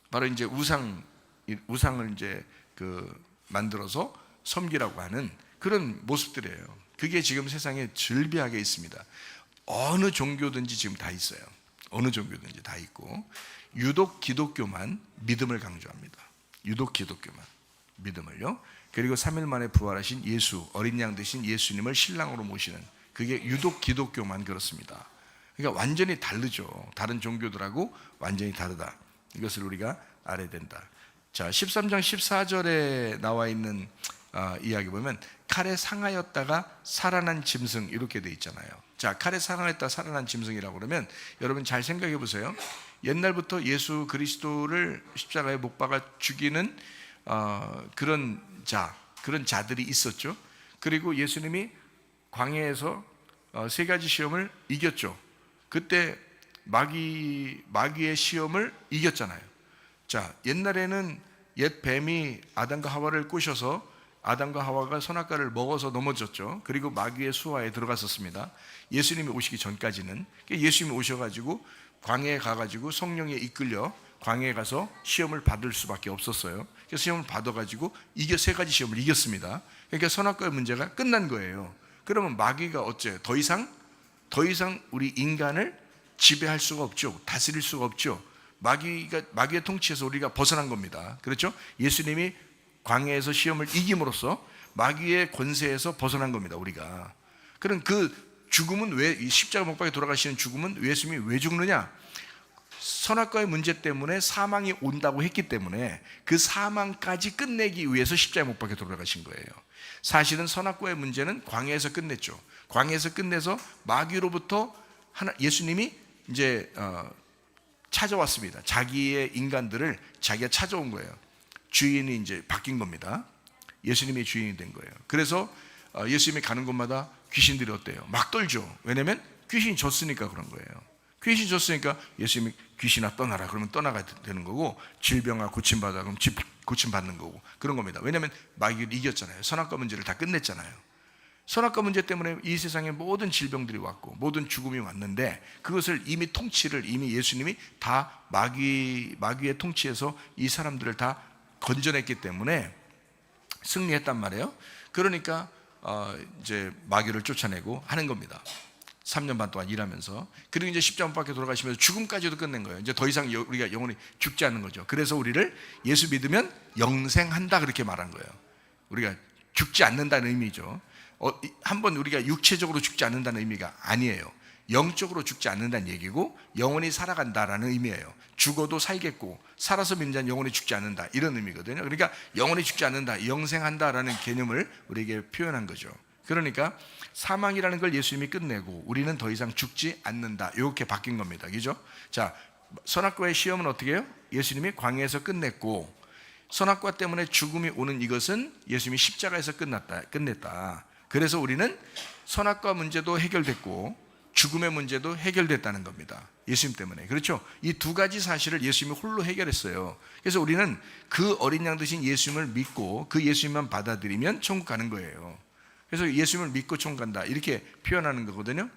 바로 이제 우상을 이제 그 만들어서 섬기라고 하는 그런 모습들이에요. 그게 지금 세상에 즐비하게 있습니다. 어느 종교든지 지금 다 있어요. 어느 종교든지 다 있고, 유독 기독교만 믿음을 강조합니다. 유독 기독교만 믿음을요. 그리고 3일 만에 부활하신 예수, 어린 양 되신 예수님을 신랑으로 모시는, 그게 유독 기독교만 그렇습니다. 그러니까 완전히 다르죠. 다른 종교들하고 완전히 다르다. 이것을 우리가 알아야 된다. 자, 13장 14절에 나와 있는 이야기 보면 칼에 상하였다가 살아난 짐승 이렇게 돼 있잖아요. 자, 칼에 상하였다 살아난 짐승이라고 그러면 여러분 잘 생각해 보세요. 옛날부터 예수 그리스도를 십자가에 못 박아 죽이는 그런 자들이 있었죠. 그리고 예수님이 광야에서 3가지 시험을 이겼죠. 그때 마귀의 시험을 이겼잖아요. 자, 옛날에는 옛 뱀이 아담과 하와를 꼬셔서 아담과 하와가 선악과를 먹어서 넘어졌죠. 그리고 마귀의 수하에 들어갔었습니다. 예수님이 오시기 전까지는. 예수님이 오셔가지고 광야에 가가지고 성령에 이끌려 광야에 가서 시험을 받을 수밖에 없었어요. 그래서 시험을 받아가지고 3가지 시험을 이겼습니다. 그러니까 선악과의 문제가 끝난 거예요. 그러면 마귀가 어째요? 더 이상 우리 인간을 지배할 수가 없죠. 다스릴 수가 없죠. 마귀의 통치에서 우리가 벗어난 겁니다. 그렇죠? 예수님이 광야에서 시험을 이김으로써 마귀의 권세에서 벗어난 겁니다. 우리가. 그럼 그 죽음은 왜, 십자가 못 박에 돌아가시는 죽음은 예수님이 왜 죽느냐? 선악과의 문제 때문에 사망이 온다고 했기 때문에 그 사망까지 끝내기 위해서 십자가 못 박에 돌아가신 거예요. 사실은 선악과의 문제는 광야에서 끝냈죠. 광야에서 끝내서 마귀로부터 예수님이 이제 찾아왔습니다. 자기의 인간들을 자기가 찾아온 거예요. 주인이 이제 바뀐 겁니다. 예수님이 주인이 된 거예요. 그래서 예수님이 가는 곳마다 귀신들이 어때요? 막 떨죠. 왜냐하면 귀신이 졌으니까 그런 거예요. 귀신이 졌으니까 예수님이 귀신아 떠나라 그러면 떠나가야 되는 거고, 질병아 고침받아 그러면 고침받는 거고 그런 겁니다. 왜냐하면 마귀를 이겼잖아요. 선악과 문제를 다 끝냈잖아요. 선악과 문제 때문에 이 세상에 모든 질병들이 왔고 모든 죽음이 왔는데, 그것을 이미 예수님이 다 마귀의 통치에서 이 사람들을 다 건져냈기 때문에 승리했단 말이에요. 그러니까 이제 마귀를 쫓아내고 하는 겁니다. 3년 반 동안 일하면서. 그리고 이제 십자가 못 박혀 돌아가시면서 죽음까지도 끝낸 거예요. 이제 더 이상 우리가 영원히 죽지 않는 거죠. 그래서 우리를 예수 믿으면 영생한다 그렇게 말한 거예요. 우리가 죽지 않는다는 의미죠. 한번 우리가 육체적으로 죽지 않는다는 의미가 아니에요. 영적으로 죽지 않는다는 얘기고 영원히 살아간다라는 의미예요. 죽어도 살겠고 살아서 믿는 자는 영원히 죽지 않는다 이런 의미거든요. 그러니까 영원히 죽지 않는다, 영생한다라는 개념을 우리에게 표현한 거죠. 그러니까 사망이라는 걸 예수님이 끝내고 우리는 더 이상 죽지 않는다 이렇게 바뀐 겁니다. 그죠? 자, 선악과의 시험은 어떻게 해요? 예수님이 광야에서 끝냈고 선악과 때문에 죽음이 오는 이것은 예수님이 십자가에서 끝냈다. 그래서 우리는 선악과 문제도 해결됐고 죽음의 문제도 해결됐다는 겁니다. 예수님 때문에. 그렇죠? 이 두 가지 사실을 예수님이 홀로 해결했어요. 그래서 우리는 그 어린 양 되신 예수님을 믿고 그 예수님만 받아들이면 천국 가는 거예요. 그래서 예수님을 믿고 천국 간다 이렇게 표현하는 거거든요.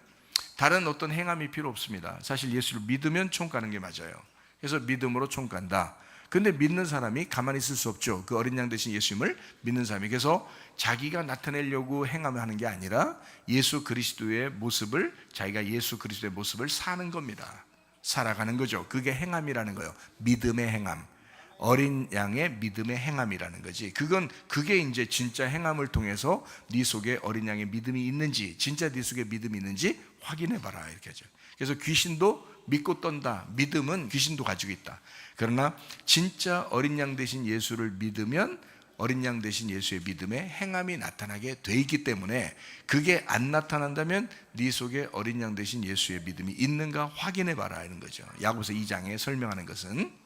다른 어떤 행함이 필요 없습니다. 사실 예수를 믿으면 천국 가는 게 맞아요. 그래서 믿음으로 천국 간다. 근데 믿는 사람이 가만히 있을 수 없죠. 그 어린 양 되신 예수님을 믿는 사람이. 그래서 자기가 나타내려고 행하는 게 아니라 예수 그리스도의 모습을, 자기가 예수 그리스도의 모습을 사는 겁니다. 살아가는 거죠. 그게 행함이라는 거예요. 믿음의 행함. 어린 양의 믿음의 행함이라는 거지. 그게 이제 진짜 행함을 통해서 네 속에 어린 양의 믿음이 있는지, 진짜 네 속에 믿음이 있는지 확인해 봐라 이렇게 하죠. 그래서 귀신도 믿고 떤다. 믿음은 귀신도 가지고 있다. 그러나 진짜 어린 양 되신 예수를 믿으면 어린 양 되신 예수의 믿음의 행함이 나타나게 돼 있기 때문에 그게 안 나타난다면 네 속에 어린 양 되신 예수의 믿음이 있는가 확인해 봐라 하는 거죠. 야고보서 2장에 설명하는 것은.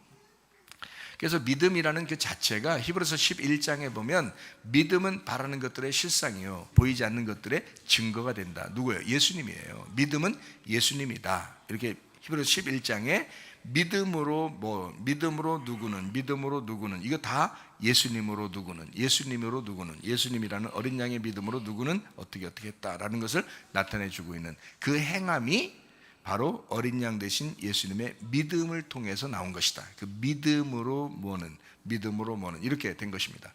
그래서 믿음이라는 그 자체가 히브리서 11장에 보면 믿음은 바라는 것들의 실상이요 보이지 않는 것들의 증거가 된다. 누구예요? 예수님이에요. 믿음은 예수님이다. 이렇게 히브리서 11장에 믿음으로 누구는 이거 다 예수님으로 누구는 예수님이라는 어린 양의 믿음으로 누구는 어떻게 했다라는 것을 나타내 주고 있는 그 행함이 바로 어린 양 되신 예수님의 믿음을 통해서 나온 것이다. 그 믿음으로 뭐는 이렇게 된 것입니다.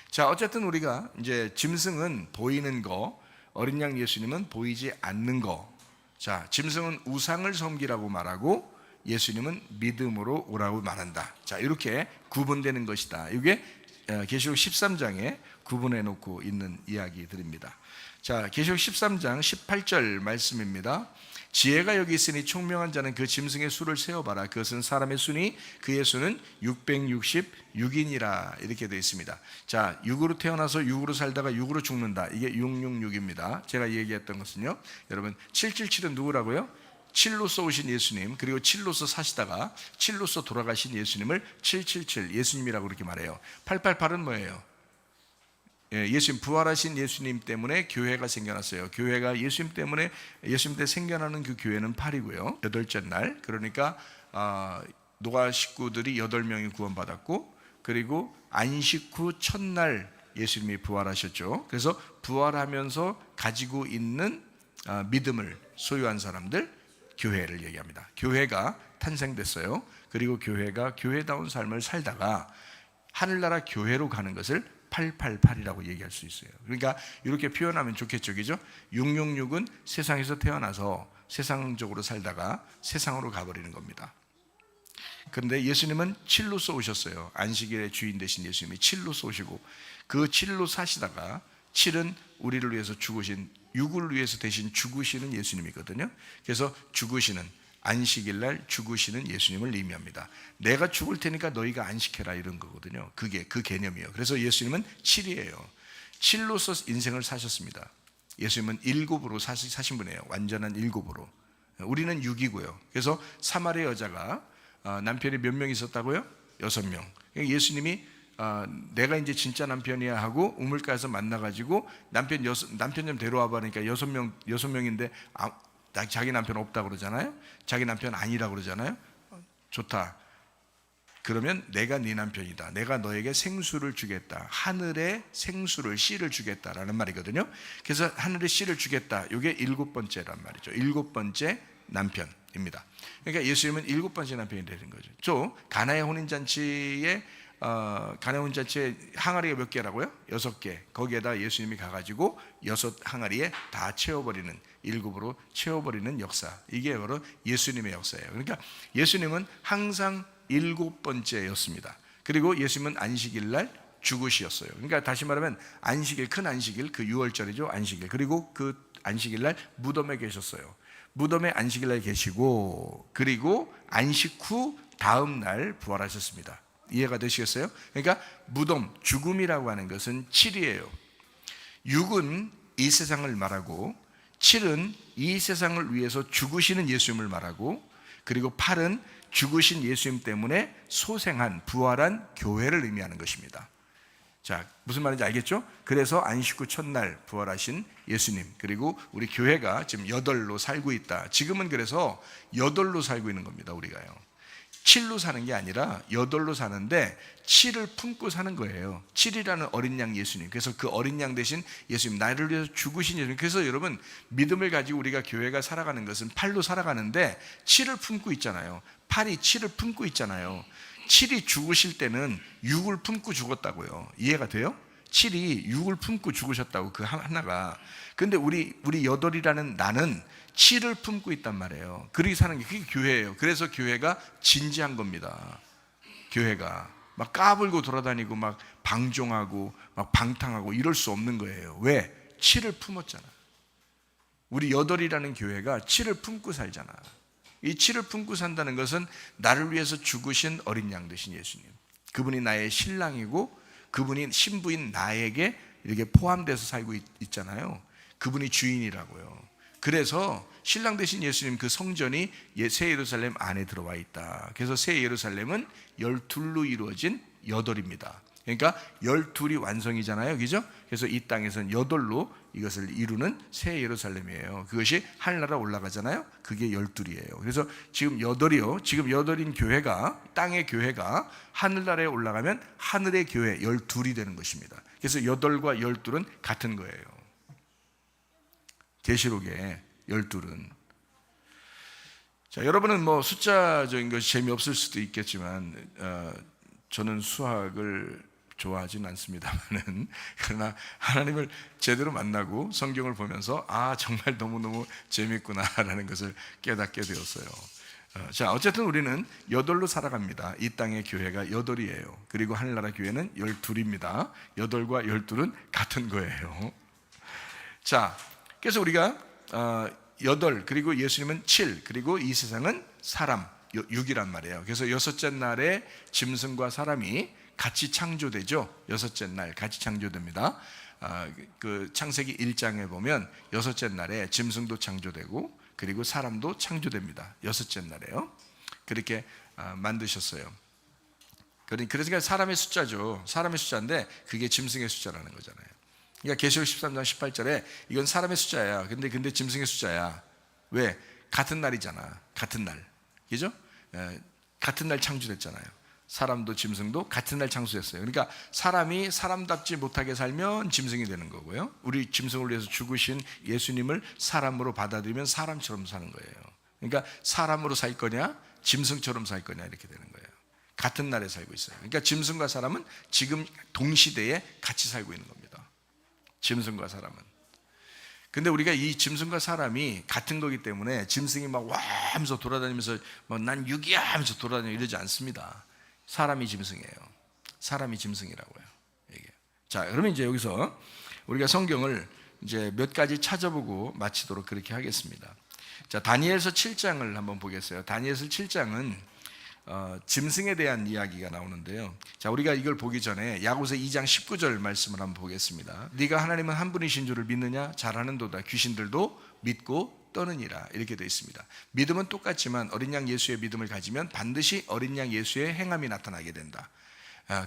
자, 어쨌든 우리가 이제 짐승은 보이는 거, 어린 양 예수님은 보이지 않는 거. 자, 짐승은 우상을 섬기라고 말하고 예수님은 믿음으로 오라고 말한다. 자, 이렇게 구분되는 것이다. 이게 계시록 13장에 구분해 놓고 있는 이야기들입니다. 자, 계시록 13장 18절 말씀입니다. 지혜가 여기 있으니 총명한 자는 그 짐승의 수를 세어봐라. 그것은 사람의 수니 그의 수는 666이니라 이렇게 되어 있습니다. 자, 육으로 태어나서 육으로 살다가 육으로 죽는다. 이게 666입니다. 제가 얘기했던 것은요, 여러분 777은 누구라고요? 7로서 오신 예수님, 그리고 7로서 사시다가 7로서 돌아가신 예수님을 777 예수님이라고 그렇게 말해요. 888은 뭐예요? 예수님, 부활하신 예수님 때문에 교회가 생겨났어요. 교회가 예수님 때문에, 예수님 때 생겨나는 그 교회는 8이고요 8째 날, 그러니까 노아 식구들이 8명이 구원받았고, 그리고 안식 후 첫날 예수님이 부활하셨죠. 그래서 부활하면서 가지고 있는 믿음을 소유한 사람들, 교회를 얘기합니다. 교회가 탄생됐어요. 그리고 교회가 교회다운 삶을 살다가 하늘나라 교회로 가는 것을 888이라고 얘기할 수 있어요. 그러니까 이렇게 표현하면 좋겠죠, 그죠? 666은 세상에서 태어나서 세상적으로 살다가 세상으로 가버리는 겁니다. 그런데 예수님은 7로서 오셨어요. 안식일의 주인 되신 예수님이 7로서 오시고, 그 7로 사시다가 7은 우리를 위해서 죽으신, 6을 위해서 대신 죽으시는 예수님이거든요. 그래서 죽으시는, 안식일 날 죽으시는 예수님을 의미합니다. 내가 죽을 테니까 너희가 안식해라 이런 거거든요. 그게 그 개념이에요. 그래서 예수님은 7이에요. 7로서 인생을 사셨습니다. 예수님은 7으로 사신 분이에요. 완전한 7으로. 우리는 6이고요. 그래서 사마리 여자가 남편이 몇 명 있었다고요? 6명. 예수님이 내가 이제 진짜 남편이야 하고 우물가에서 만나가지고 남편 좀 데려와 봐니까 6명인데 자기 남편 없다고 그러잖아요. 자기 남편 아니라고 그러잖아요. 좋다. 그러면 내가 네 남편이다. 내가 너에게 생수를 주겠다. 하늘의 생수를, 씨를 주겠다라는 말이거든요. 그래서 하늘의 씨를 주겠다. 이게 7번째란 말이죠. 7번째 남편입니다. 그러니까 예수님은 7번째 남편이 되는 거죠. 가나의 혼인잔치에 가나 혼자체 항아리가 몇 개라고요? 6개. 거기에다 예수님이 가가지고 6 항아리에 다 채워버리는, 7으로 채워버리는 역사. 이게 바로 예수님의 역사예요. 그러니까 예수님은 항상 7번째였습니다. 그리고 예수님은 안식일 날 죽으셨어요. 그러니까 다시 말하면 안식일, 큰 안식일, 그 6월절이죠, 안식일. 그리고 그 안식일 날 무덤에 계셨어요. 무덤에 안식일 날 계시고, 그리고 안식 후 다음 날 부활하셨습니다. 이해가 되시겠어요? 그러니까 무덤, 죽음이라고 하는 것은 7이에요. 6은 이 세상을 말하고, 7은 이 세상을 위해서 죽으시는 예수님을 말하고, 그리고 8은 죽으신 예수님 때문에 소생한, 부활한 교회를 의미하는 것입니다. 자, 무슨 말인지 알겠죠? 그래서 안식 후 첫날 부활하신 예수님, 그리고 우리 교회가 지금 8로 살고 있다. 지금은 그래서 8로 살고 있는 겁니다. 우리가요, 7로 사는 게 아니라 8로 사는데 7을 품고 사는 거예요. 7이라는 어린 양 예수님. 그래서 그 어린 양 대신 예수님, 나를 위해서 죽으신 예수님. 그래서 여러분, 믿음을 가지고 우리가 교회가 살아가는 것은 8로 살아가는데 7을 품고 있잖아요. 8이 7을 품고 있잖아요. 7이 죽으실 때는 6을 품고 죽었다고요. 이해가 돼요? 7이 6을 품고 죽으셨다고, 그 하나가. 근데 우리 8이라는 나는 7을 품고 있단 말이에요. 그렇게 사는 게 그게 교회예요. 그래서 교회가 진지한 겁니다. 교회가 막 까불고 돌아다니고 막 방종하고 막 방탕하고 이럴 수 없는 거예요. 왜? 7을 품었잖아. 우리 8이라는 교회가 7을 품고 살잖아. 이 7을 품고 산다는 것은 나를 위해서 죽으신 어린 양 되신 예수님, 그분이 나의 신랑이고 그분이 신부인 나에게 이렇게 포함돼서 살고 있잖아요. 그분이 주인이라고요. 그래서 신랑 되신 예수님 그 성전이 새 예루살렘 안에 들어와 있다. 그래서 새 예루살렘은 12로 이루어진 8입니다. 그러니까 12이 완성이잖아요, 그죠? 그래서 이 땅에서는 8로 이것을 이루는 새 예루살렘이에요. 그것이 하늘나라 올라가잖아요. 그게 12이에요. 그래서 지금 8이요. 지금 8인 교회가, 땅의 교회가 하늘나라에 올라가면 하늘의 교회 12이 되는 것입니다. 그래서 8과 12은 같은 거예요. 계시록의 12은. 자, 여러분은 뭐 숫자적인 것이 재미없을 수도 있겠지만 저는 수학을 좋아하진 않습니다만은, 그러나 하나님을 제대로 만나고 성경을 보면서 정말 너무너무 재밌구나라는 것을 깨닫게 되었어요. 자, 어쨌든 우리는 8로 살아갑니다. 이 땅의 교회가 8이에요. 그리고 하늘나라 교회는 12입니다. 8과 12는 같은 거예요. 자, 그래서 우리가 8, 그리고 예수님은 7, 그리고 이 세상은 사람 6이란 말이에요. 그래서 6째 날에 짐승과 사람이 같이 창조되죠. 6째 날 같이 창조됩니다. 그 창세기 1장에 보면 6째 날에 짐승도 창조되고 그리고 사람도 창조됩니다. 6째 날에요. 그렇게 만드셨어요. 그러니까 사람의 숫자죠. 사람의 숫자인데 그게 짐승의 숫자라는 거잖아요. 그러니까 계시록 13장 18절에 이건 사람의 숫자야. 근데 짐승의 숫자야. 왜? 같은 날이잖아. 같은 날. 그죠? 같은 날 창조됐잖아요. 사람도 짐승도 같은 날 창조됐어요. 그러니까 사람이 사람답지 못하게 살면 짐승이 되는 거고요. 우리 짐승을 위해서 죽으신 예수님을 사람으로 받아들이면 사람처럼 사는 거예요. 그러니까 사람으로 살 거냐, 짐승처럼 살 거냐, 이렇게 되는 거예요. 같은 날에 살고 있어요. 그러니까 짐승과 사람은 지금 동시대에 같이 살고 있는 겁니다. 짐승과 사람은. 근데 우리가 이 짐승과 사람이 같은 거기 때문에 짐승이 막 와 하면서 돌아다니면서 난 육이야 하면서 돌아다니고 이러지 않습니다. 사람이 짐승이에요. 사람이 짐승이라고요. 이게. 자, 그러면 이제 여기서 우리가 성경을 이제 몇 가지 찾아보고 마치도록 그렇게 하겠습니다. 자, 다니엘서 7장을 한번 보겠어요. 다니엘서 7장은 짐승에 대한 이야기가 나오는데요. 자, 우리가 이걸 보기 전에 야고보서 2장 19절 말씀을 한번 보겠습니다. 네가 하나님은 한 분이신 줄을 믿느냐? 잘하는도다. 귀신들도 믿고 떠느니라. 이렇게 되어 있습니다. 믿음은 똑같지만 어린 양 예수의 믿음을 가지면 반드시 어린 양 예수의 행함이 나타나게 된다.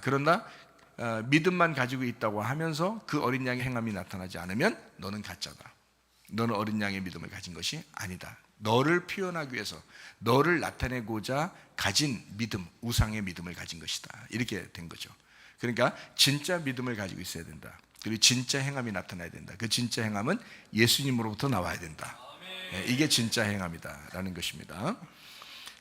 그러나 믿음만 가지고 있다고 하면서 그 어린 양의 행함이 나타나지 않으면 너는 가짜다. 너는 어린 양의 믿음을 가진 것이 아니다. 너를 표현하기 위해서, 너를 나타내고자 가진 믿음, 우상의 믿음을 가진 것이다. 이렇게 된 거죠. 그러니까 진짜 믿음을 가지고 있어야 된다. 그리고 진짜 행함이 나타나야 된다. 그 진짜 행함은 예수님으로부터 나와야 된다. 이게 진짜 행함이다라는 것입니다.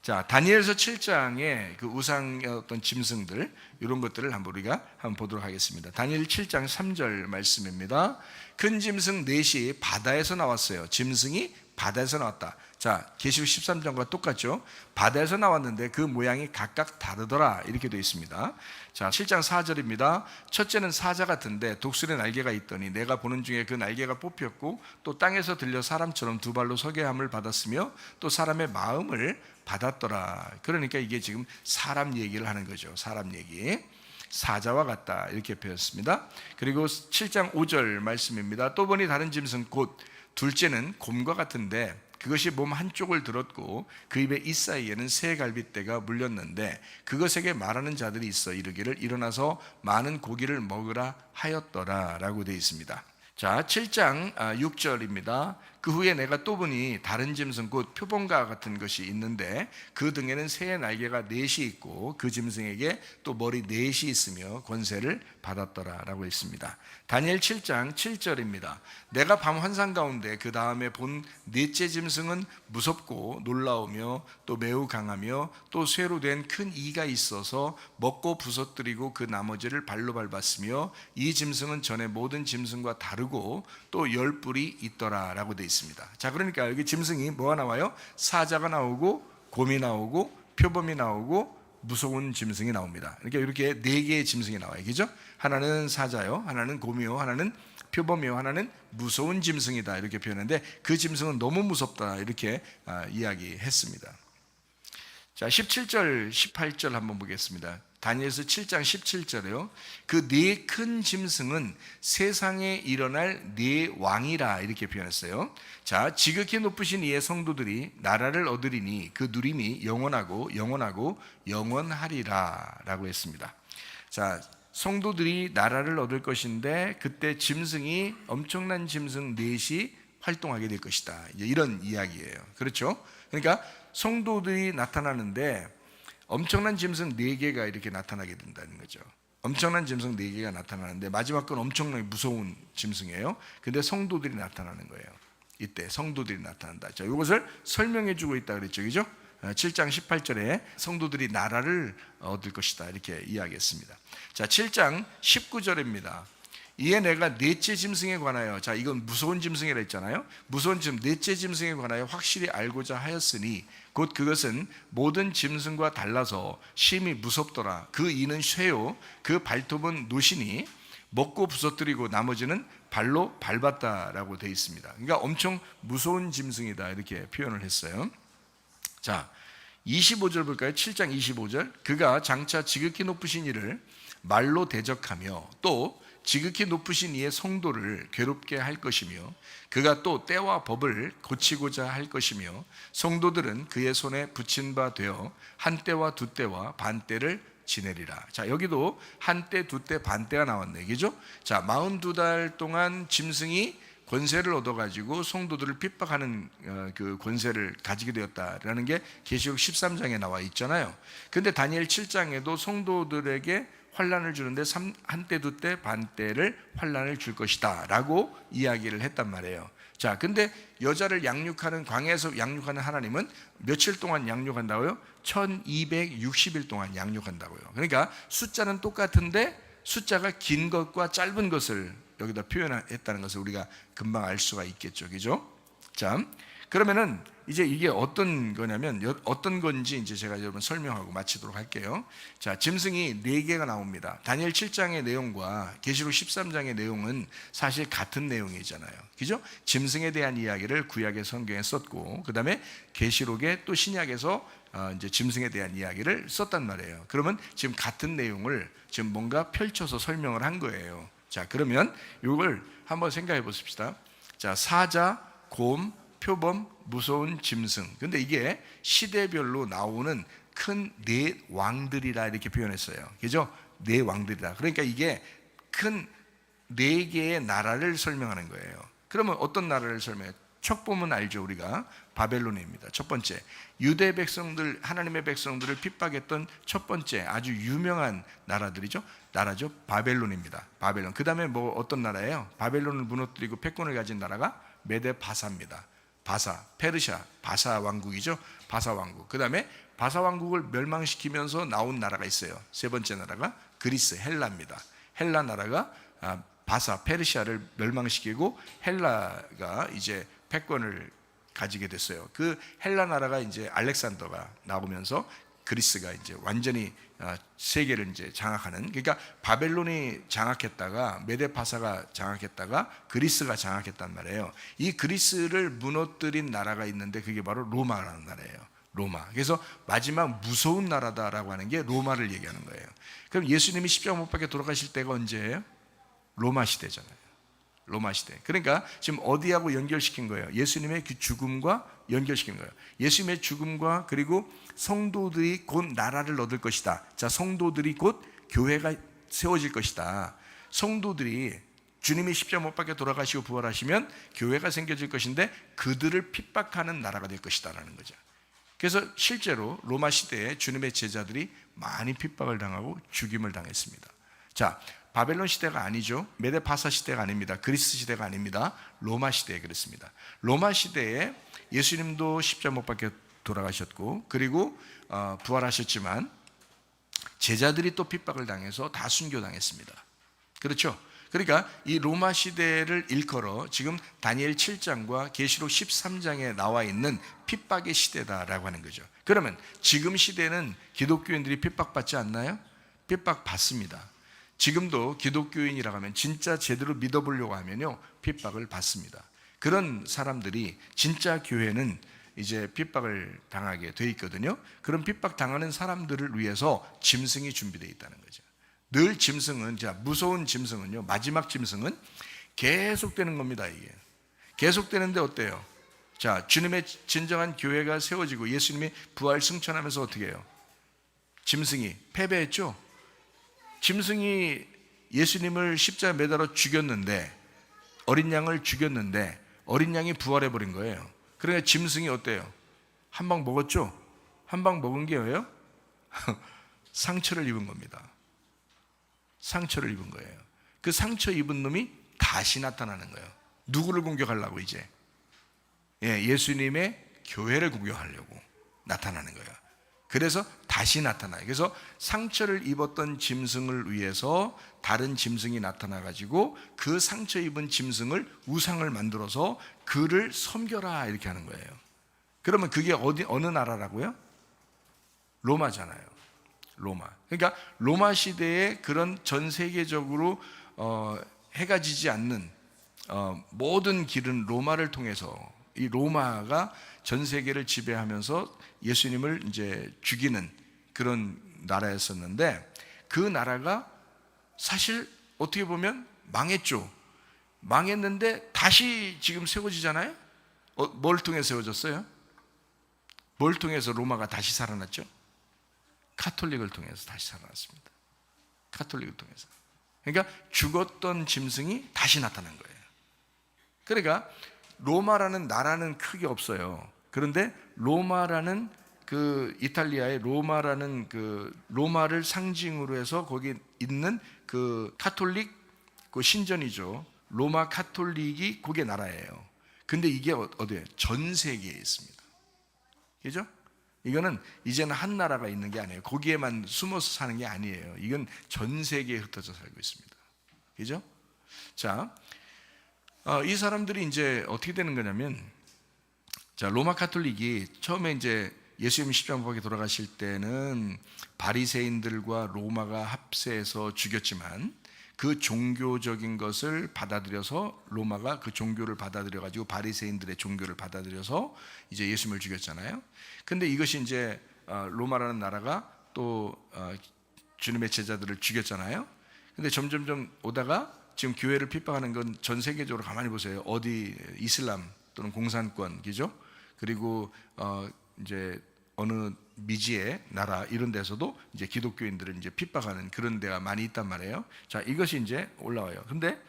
자, 다니엘서 7장의 그 우상의 어떤 짐승들, 이런 것들을 우리가 한번 보도록 하겠습니다. 다니엘 7장 3절 말씀입니다. 큰 짐승 넷이 바다에서 나왔어요. 짐승이 바다에서 나왔다. 자, 계시록 13장과 똑같죠. 바다에서 나왔는데 그 모양이 각각 다르더라, 이렇게 되어 있습니다. 자, 7장 4절입니다. 첫째는 사자 같은데 독수리 날개가 있더니 내가 보는 중에 그 날개가 뽑혔고 또 땅에서 들려 사람처럼 두 발로 서게 함을 받았으며 또 사람의 마음을 받았더라. 그러니까 이게 지금 사람 얘기를 하는 거죠. 사람 얘기. 사자와 같다, 이렇게 표현했습니다. 그리고 7장 5절 말씀입니다. 또 보니 다른 짐승 곧 둘째는 곰과 같은데 그것이 몸 한쪽을 들었고 그 입에 이 사이에는 새 갈빗대가 물렸는데 그것에게 말하는 자들이 있어 이르기를 일어나서 많은 고기를 먹으라 하였더라, 라고 되어 있습니다. 자, 7장 6절입니다. 그 후에 내가 또 보니 다른 짐승 곧 표범과 같은 것이 있는데 그 등에는 새의 날개가 넷이 있고 그 짐승에게 또 머리 넷이 있으며 권세를 받았더라, 라고 했습니다. 다니엘 7장 7절입니다. 내가 밤 환상 가운데 그 다음에 본 넷째 짐승은 무섭고 놀라우며 또 매우 강하며 또 쇠로 된 큰 이가 있어서 먹고 부서뜨리고 그 나머지를 발로 밟았으며 이 짐승은 전에 모든 짐승과 다르고 또 열 뿔이 있더라, 라고 되어 있습니다. 자, 그러니까 여기 짐승이 뭐가 나와요? 사자가 나오고 곰이 나오고 표범이 나오고 무서운 짐승이 나옵니다. 그러니까 이렇게 네 개의 짐승이 나와요. 그죠? 하나는 사자요, 하나는 곰이요, 하나는 표범이요, 하나는 무서운 짐승이다, 이렇게 표현하는데 그 짐승은 너무 무섭다, 이렇게 이야기했습니다. 자, 17절 18절 한번 보겠습니다. 다니엘서 7장 17절에요. 그 네 큰 짐승은 세상에 일어날 네 왕이라, 이렇게 표현했어요. 자, 지극히 높으신 이의 성도들이 나라를 얻으리니 그 누림이 영원하고 영원하고 영원하리라, 라고 했습니다. 자, 성도들이 나라를 얻을 것인데 그때 짐승이, 엄청난 짐승 넷이 활동하게 될 것이다, 이런 이야기예요. 그렇죠? 그러니까 성도들이 나타나는데 엄청난 짐승 4개가 이렇게 나타나게 된다는 거죠. 엄청난 짐승 4개가 나타나는데 마지막 건 엄청나게 무서운 짐승이에요. 근데 성도들이 나타나는 거예요. 이때 성도들이 나타난다. 자, 이것을 설명해 주고 있다 그랬죠. 그죠? 7장 18절에 성도들이 나라를 얻을 것이다, 이렇게 이야기했습니다. 자, 7장 19절입니다. 이에 내가 넷째 짐승에 관하여, 자, 이건 무서운 짐승이라 했잖아요. 무서운 짐승, 넷째 짐승에 관하여 확실히 알고자 하였으니 곧 그것은 모든 짐승과 달라서 심히 무섭더라. 그 이는 쇠요 그 발톱은 노시니 먹고 부서뜨리고 나머지는 발로 밟았다라고 되어 있습니다. 그러니까 엄청 무서운 짐승이다, 이렇게 표현을 했어요. 자, 25절 볼까요? 7장 25절. 그가 장차 지극히 높으신 이를 말로 대적하며 또 지극히 높으신 이의 성도를 괴롭게 할 것이며 그가 또 때와 법을 고치고자 할 것이며 성도들은 그의 손에 붙인 바 되어 한 때와 두 때와 반 때를 지내리라. 자, 여기도 한 때, 두 때, 반 때가 나왔네, 그죠? 자, 42달 동안 짐승이 권세를 얻어가지고 성도들을 핍박하는 그 권세를 가지게 되었다라는 게 계시록 13장에 나와 있잖아요. 근데 다니엘 7장에도 성도들에게 환난을 주는데 한때, 두때, 반때를 환난을 줄 것이다 라고 이야기를 했단 말이에요. 자, 근데 여자를 양육하는, 광야에서 양육하는 하나님은 며칠 동안 양육한다고요? 1260일 동안 양육한다고요. 그러니까 숫자는 똑같은데 숫자가 긴 것과 짧은 것을 여기다 표현했다는 것을 우리가 금방 알 수가 있겠죠. 그죠? 자, 그러면은 이제 이게 어떤 거냐면, 어떤 건지 이제 제가 여러분 설명하고 마치도록 할게요. 자, 짐승이 4개가 나옵니다. 다니엘 7장의 내용과 계시록 13장의 내용은 사실 같은 내용이잖아요. 그죠? 짐승에 대한 이야기를 구약의 성경에 썼고, 그 다음에 계시록에 또 신약에서 이제 짐승에 대한 이야기를 썼단 말이에요. 그러면 지금 같은 내용을 지금 뭔가 펼쳐서 설명을 한 거예요. 자, 그러면 이걸 한번 생각해 보십시다. 자, 사자, 곰, 표범, 무서운 짐승. 근데 이게 시대별로 나오는 큰 네 왕들이라 이렇게 표현했어요. 그죠? 네 왕들이다. 그러니까 이게 큰 네 개의 나라를 설명하는 거예요. 그러면 어떤 나라를 설명해요? 첫 보면 알죠, 우리가. 바벨론입니다. 첫 번째, 유대 백성들, 하나님의 백성들을 핍박했던 첫 번째 아주 유명한 나라들이죠. 나라죠. 바벨론입니다. 바벨론. 그 다음에 뭐 어떤 나라예요? 바벨론을 무너뜨리고 패권을 가진 나라가 메데 바사입니다. 바사, 페르시아, 바사 왕국이죠. 바사 왕국. 그 다음에 바사 왕국을 멸망시키면서 나온 나라가 있어요. 세 번째 나라가 그리스, 헬라입니다. 헬라 나라가 바사, 페르시아를 멸망시키고 헬라가 이제 패권을 가지게 됐어요. 그 헬라 나라가 이제 알렉산더가 나오면서 그리스가 이제 완전히 세계를 이제 장악하는, 그러니까 바벨론이 장악했다가 메데파사가 장악했다가 그리스가 장악했단 말이에요. 이 그리스를 무너뜨린 나라가 있는데 그게 바로 로마라는 나라예요. 로마. 그래서 마지막 무서운 나라다라고 하는 게 로마를 얘기하는 거예요. 그럼 예수님이 십자가 못 박혀 돌아가실 때가 언제예요? 로마 시대잖아요. 로마 시대. 그러니까 지금 어디하고 연결시킨 거예요? 예수님의 그 죽음과 연결시킨 거예요. 예수님의 죽음과 그리고 성도들이 곧 나라를 얻을 것이다. 자, 성도들이 곧 교회가 세워질 것이다. 성도들이 주님이 십자가 못 박혀 돌아가시고 부활하시면 교회가 생겨질 것인데 그들을 핍박하는 나라가 될 것이다라는 거죠. 그래서 실제로 로마 시대에 주님의 제자들이 많이 핍박을 당하고 죽임을 당했습니다. 자, 바벨론 시대가 아니죠. 메데파사 시대가 아닙니다. 그리스 시대가 아닙니다. 로마 시대에 그랬습니다. 로마 시대에 예수님도 십자가 못 박혀 돌아가셨고 그리고 부활하셨지만 제자들이 또 핍박을 당해서 다 순교당했습니다. 그렇죠? 그러니까 이 로마 시대를 일컬어 지금 다니엘 7장과 계시록 13장에 나와 있는 핍박의 시대다라고 하는 거죠. 그러면 지금 시대는 기독교인들이 핍박받지 않나요? 핍박받습니다. 지금도 기독교인이라고 하면 진짜 제대로 믿어보려고 하면요 핍박을 받습니다. 그런 사람들이 진짜 교회는 이제 핍박을 당하게 돼 있거든요. 그런 핍박 당하는 사람들을 위해서 짐승이 준비되어 있다는 거죠. 늘 짐승은, 자, 무서운 짐승은요, 마지막 짐승은 계속되는 겁니다. 이게 계속되는데 어때요? 자, 주님의 진정한 교회가 세워지고 예수님이 부활 승천하면서 어떻게 해요? 짐승이 패배했죠. 짐승이 예수님을 십자가에 매달아 죽였는데, 어린 양을 죽였는데 어린 양이 부활해 버린 거예요. 그러니까 짐승이 어때요? 한 방 먹었죠? 한 방 먹은 게 뭐예요? 상처를 입은 겁니다. 상처를 입은 거예요. 그 상처 입은 놈이 다시 나타나는 거예요. 누구를 공격하려고 이제? 예수님의 교회를 공격하려고 나타나는 거예요. 그래서 다시 나타나요. 그래서 상처를 입었던 짐승을 위해서 다른 짐승이 나타나가지고 그 상처 입은 짐승을 우상을 만들어서 그를 섬겨라 이렇게 하는 거예요. 그러면 그게 어느 나라라고요? 로마잖아요. 로마. 그러니까 로마 시대에 그런 전 세계적으로 해가 지지 않는 모든 길은 로마를 통해서, 이 로마가 전 세계를 지배하면서 예수님을 이제 죽이는 그런 나라였었는데, 그 나라가 사실 어떻게 보면 망했죠. 망했는데 다시 지금 세워지잖아요. 뭘 통해 세워졌어요? 뭘 통해서 로마가 다시 살아났죠? 카톨릭을 통해서 다시 살아났습니다. 카톨릭을 통해서. 그러니까 죽었던 짐승이 다시 나타난 거예요. 그러니까 로마라는 나라는 크게 없어요. 그런데 로마라는 그 이탈리아의 로마라는 그 로마를 상징으로 해서 거기 있는 그 카톨릭 그 신전이죠. 로마 카톨릭이 그게 나라예요. 근데 이게 어디에? 전 세계에 있습니다. 그죠? 이거는 이제는 한 나라가 있는 게 아니에요. 거기에만 숨어서 사는 게 아니에요. 이건 전 세계에 흩어져 살고 있습니다. 그죠? 자, 이 사람들이 이제 어떻게 되는 거냐면, 자, 로마 카톨릭이 처음에 이제 예수님 십자가 못 박혀 돌아가실 때는 바리새인들과 로마가 합세해서 죽였지만 그 종교적인 것을 받아들여서 로마가 그 종교를 받아들여 가지고 바리새인들의 종교를 받아들여서 이제 예수님을 죽였잖아요. 근데 이것이 이제 로마라는 나라가 또 주님의 제자들을 죽였잖아요. 근데 점점점 오다가 지금 교회를 핍박하는 건 전 세계적으로 가만히 보세요. 어디 이슬람 또는 공산권, 그죠? 그리고 이제 어느 미지의 나라 이런 데서도 이제 기독교인들을 이제 핍박하는 그런 데가 많이 있단 말이에요. 자, 이것이 이제 올라와요. 근데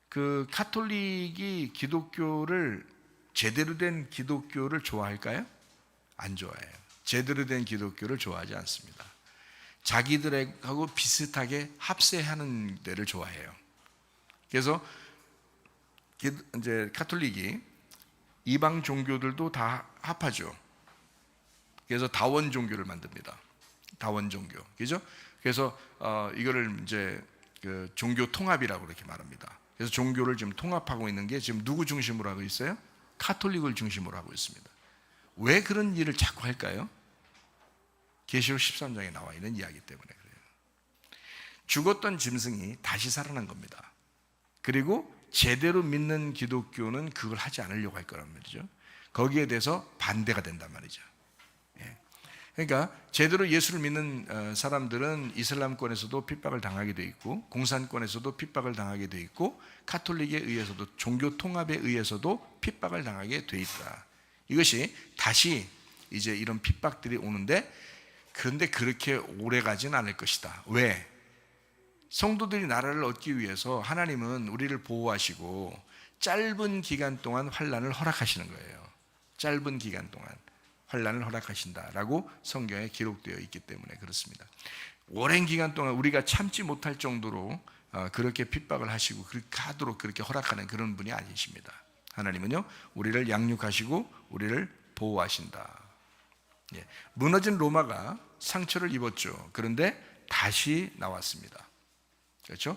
그 카톨릭이 기독교를, 제대로 된 기독교를 좋아할까요? 안 좋아해요. 제대로 된 기독교를 좋아하지 않습니다. 자기들하고 비슷하게 합세하는 데를 좋아해요. 그래서 이제 카톨릭이 이방 종교들도 다 합하죠. 그래서 다원 종교를 만듭니다. 다원 종교, 그죠? 그래서 이거를 이제 그 종교 통합이라고 이렇게 말합니다. 그래서 종교를 지금 통합하고 있는 게 지금 누구 중심으로 하고 있어요? 카톨릭을 중심으로 하고 있습니다. 왜 그런 일을 자꾸 할까요? 계시록 13장에 나와 있는 이야기 때문에 그래요. 죽었던 짐승이 다시 살아난 겁니다. 그리고 제대로 믿는 기독교는 그걸 하지 않으려고 할 거란 말이죠. 거기에 대해서 반대가 된단 말이죠. 그러니까 제대로 예수를 믿는 사람들은 이슬람권에서도 핍박을 당하게 돼 있고, 공산권에서도 핍박을 당하게 돼 있고, 카톨릭에 의해서도, 종교 통합에 의해서도 핍박을 당하게 돼 있다. 이것이 다시 이제 이런 핍박들이 오는데, 그런데 그렇게 오래 가진 않을 것이다. 왜? 성도들이 나라를 얻기 위해서 하나님은 우리를 보호하시고 짧은 기간 동안 환난을 허락하시는 거예요. 짧은 기간 동안 환난을 허락하신다라고 성경에 기록되어 있기 때문에 그렇습니다. 오랜 기간 동안 우리가 참지 못할 정도로 그렇게 핍박을 하시고 그렇게 하도록 그렇게 허락하는 그런 분이 아니십니다. 하나님은요, 우리를 양육하시고 우리를 보호하신다. 무너진 로마가 상처를 입었죠. 그런데 다시 나왔습니다. 그렇죠?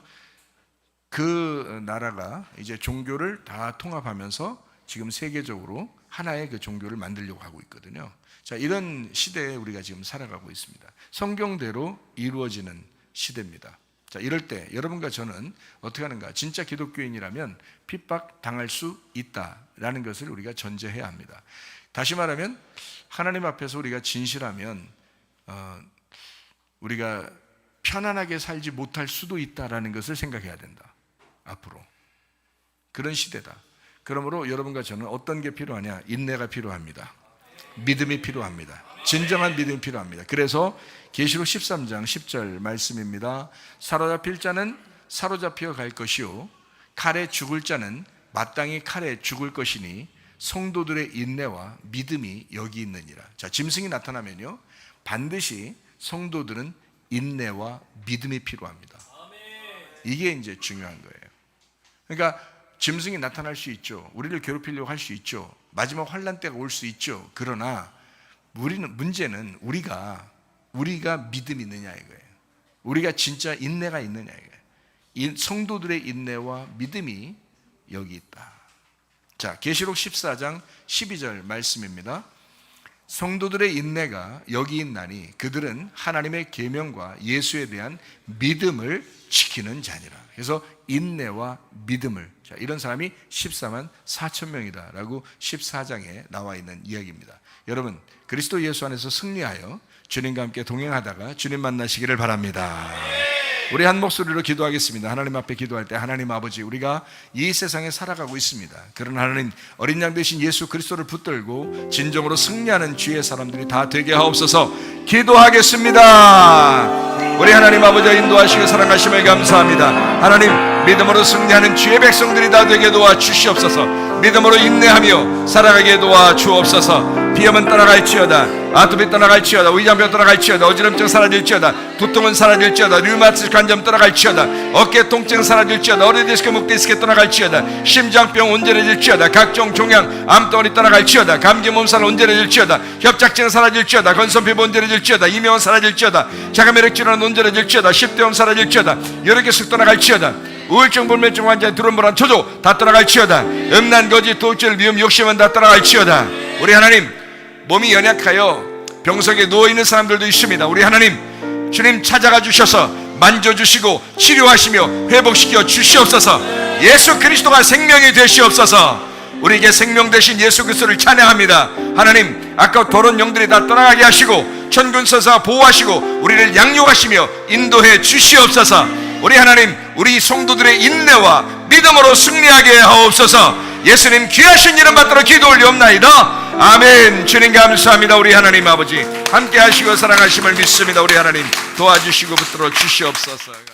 그 나라가 이제 종교를 다 통합하면서 지금 세계적으로 하나의 그 종교를 만들려고 하고 있거든요. 자, 이런 시대에 우리가 지금 살아가고 있습니다. 성경대로 이루어지는 시대입니다. 자, 이럴 때 여러분과 저는 어떻게 하는가? 진짜 기독교인이라면 핍박 당할 수 있다라는 것을 우리가 전제해야 합니다. 다시 말하면 하나님 앞에서 우리가 진실하면 우리가 편안하게 살지 못할 수도 있다라는 것을 생각해야 된다. 앞으로 그런 시대다. 그러므로 여러분과 저는 어떤 게 필요하냐? 인내가 필요합니다. 믿음이 필요합니다. 진정한 믿음이 필요합니다. 그래서 계시록 13장 10절 말씀입니다. 사로잡힐 자는 사로잡혀 갈 것이요 칼에 죽을 자는 마땅히 칼에 죽을 것이니 성도들의 인내와 믿음이 여기 있느니라. 자, 짐승이 나타나면요, 반드시 성도들은 인내와 믿음이 필요합니다. 이게 이제 중요한 거예요. 그러니까 짐승이 나타날 수 있죠. 우리를 괴롭히려고 할 수 있죠. 마지막 환난 때가 올 수 있죠. 그러나 문제는 우리가 믿음이 있느냐 이거예요. 우리가 진짜 인내가 있느냐 이거예요. 성도들의 인내와 믿음이 여기 있다. 자, 계시록 14장 12절 말씀입니다. 성도들의 인내가 여기 있나니 그들은 하나님의 계명과 예수에 대한 믿음을 지키는 자니라. 그래서 인내와 믿음을, 자, 이런 사람이 14만 4천 명이다 라고 14장에 나와 있는 이야기입니다. 여러분, 그리스도 예수 안에서 승리하여 주님과 함께 동행하다가 주님 만나시기를 바랍니다. 우리 한 목소리로 기도하겠습니다. 하나님 앞에 기도할 때, 하나님 아버지, 우리가 이 세상에 살아가고 있습니다. 그런 하나님, 어린 양 되신 예수 그리스도를 붙들고 진정으로 승리하는 주의 사람들이 다 되게 하옵소서. 기도하겠습니다. 우리 하나님 아버지 인도하시고 사랑하심을 감사합니다. 하나님, 믿음으로 승리하는 주의 백성들이 다 되게 도와주시옵소서. 믿음으로 인내하며 살아가게 도와주옵소서. 비염은 떠나갈지어다, 아토피 떠나갈지어다, 위장병 떠나갈지어다, 어지럼증 사라질지어다, 두통은 사라질지어다, 류마티스 관점 떠나갈지어다, 어깨 통증 사라질지어다, 어리디스크 목디스크 떠나갈지어다, 심장병 온전해질지어다, 각종 종양 암덩어리 떠나갈지어다, 감기 몸살 온전해질지어다, 협착증 사라질지어다, 건선피부 온전해질지어다, 이명은 사라질지어다, 자가매력 질환 온전해질지어다, 십대염 사라질지어다, 여러개씩 떠나갈지어다, 우울증 불면증 환자의 두런불안 초조 다 떠나갈지어다, 음란 거짓 도둑질 미움 욕심은 다 떠나갈지어다. 우리 하나님, 몸이 연약하여 병석에 누워있는 사람들도 있습니다. 우리 하나님, 주님 찾아가 주셔서 만져주시고 치료하시며 회복시켜 주시옵소서. 예수 그리스도가 생명이 되시옵소서. 우리에게 생명 되신 예수 그리스도를 찬양합니다. 하나님, 아까 더러운 영들이 다 떠나가게 하시고 천군서사 보호하시고 우리를 양육하시며 인도해 주시옵소서. 우리 하나님, 우리 성도들의 인내와 믿음으로 승리하게 하옵소서. 예수님 귀하신 이름 받들어 기도 올리옵나이다. 아멘. 주님 감사합니다. 우리 하나님 아버지 함께 하시고 사랑하심을 믿습니다. 우리 하나님 도와주시고 붙들어 주시옵소서.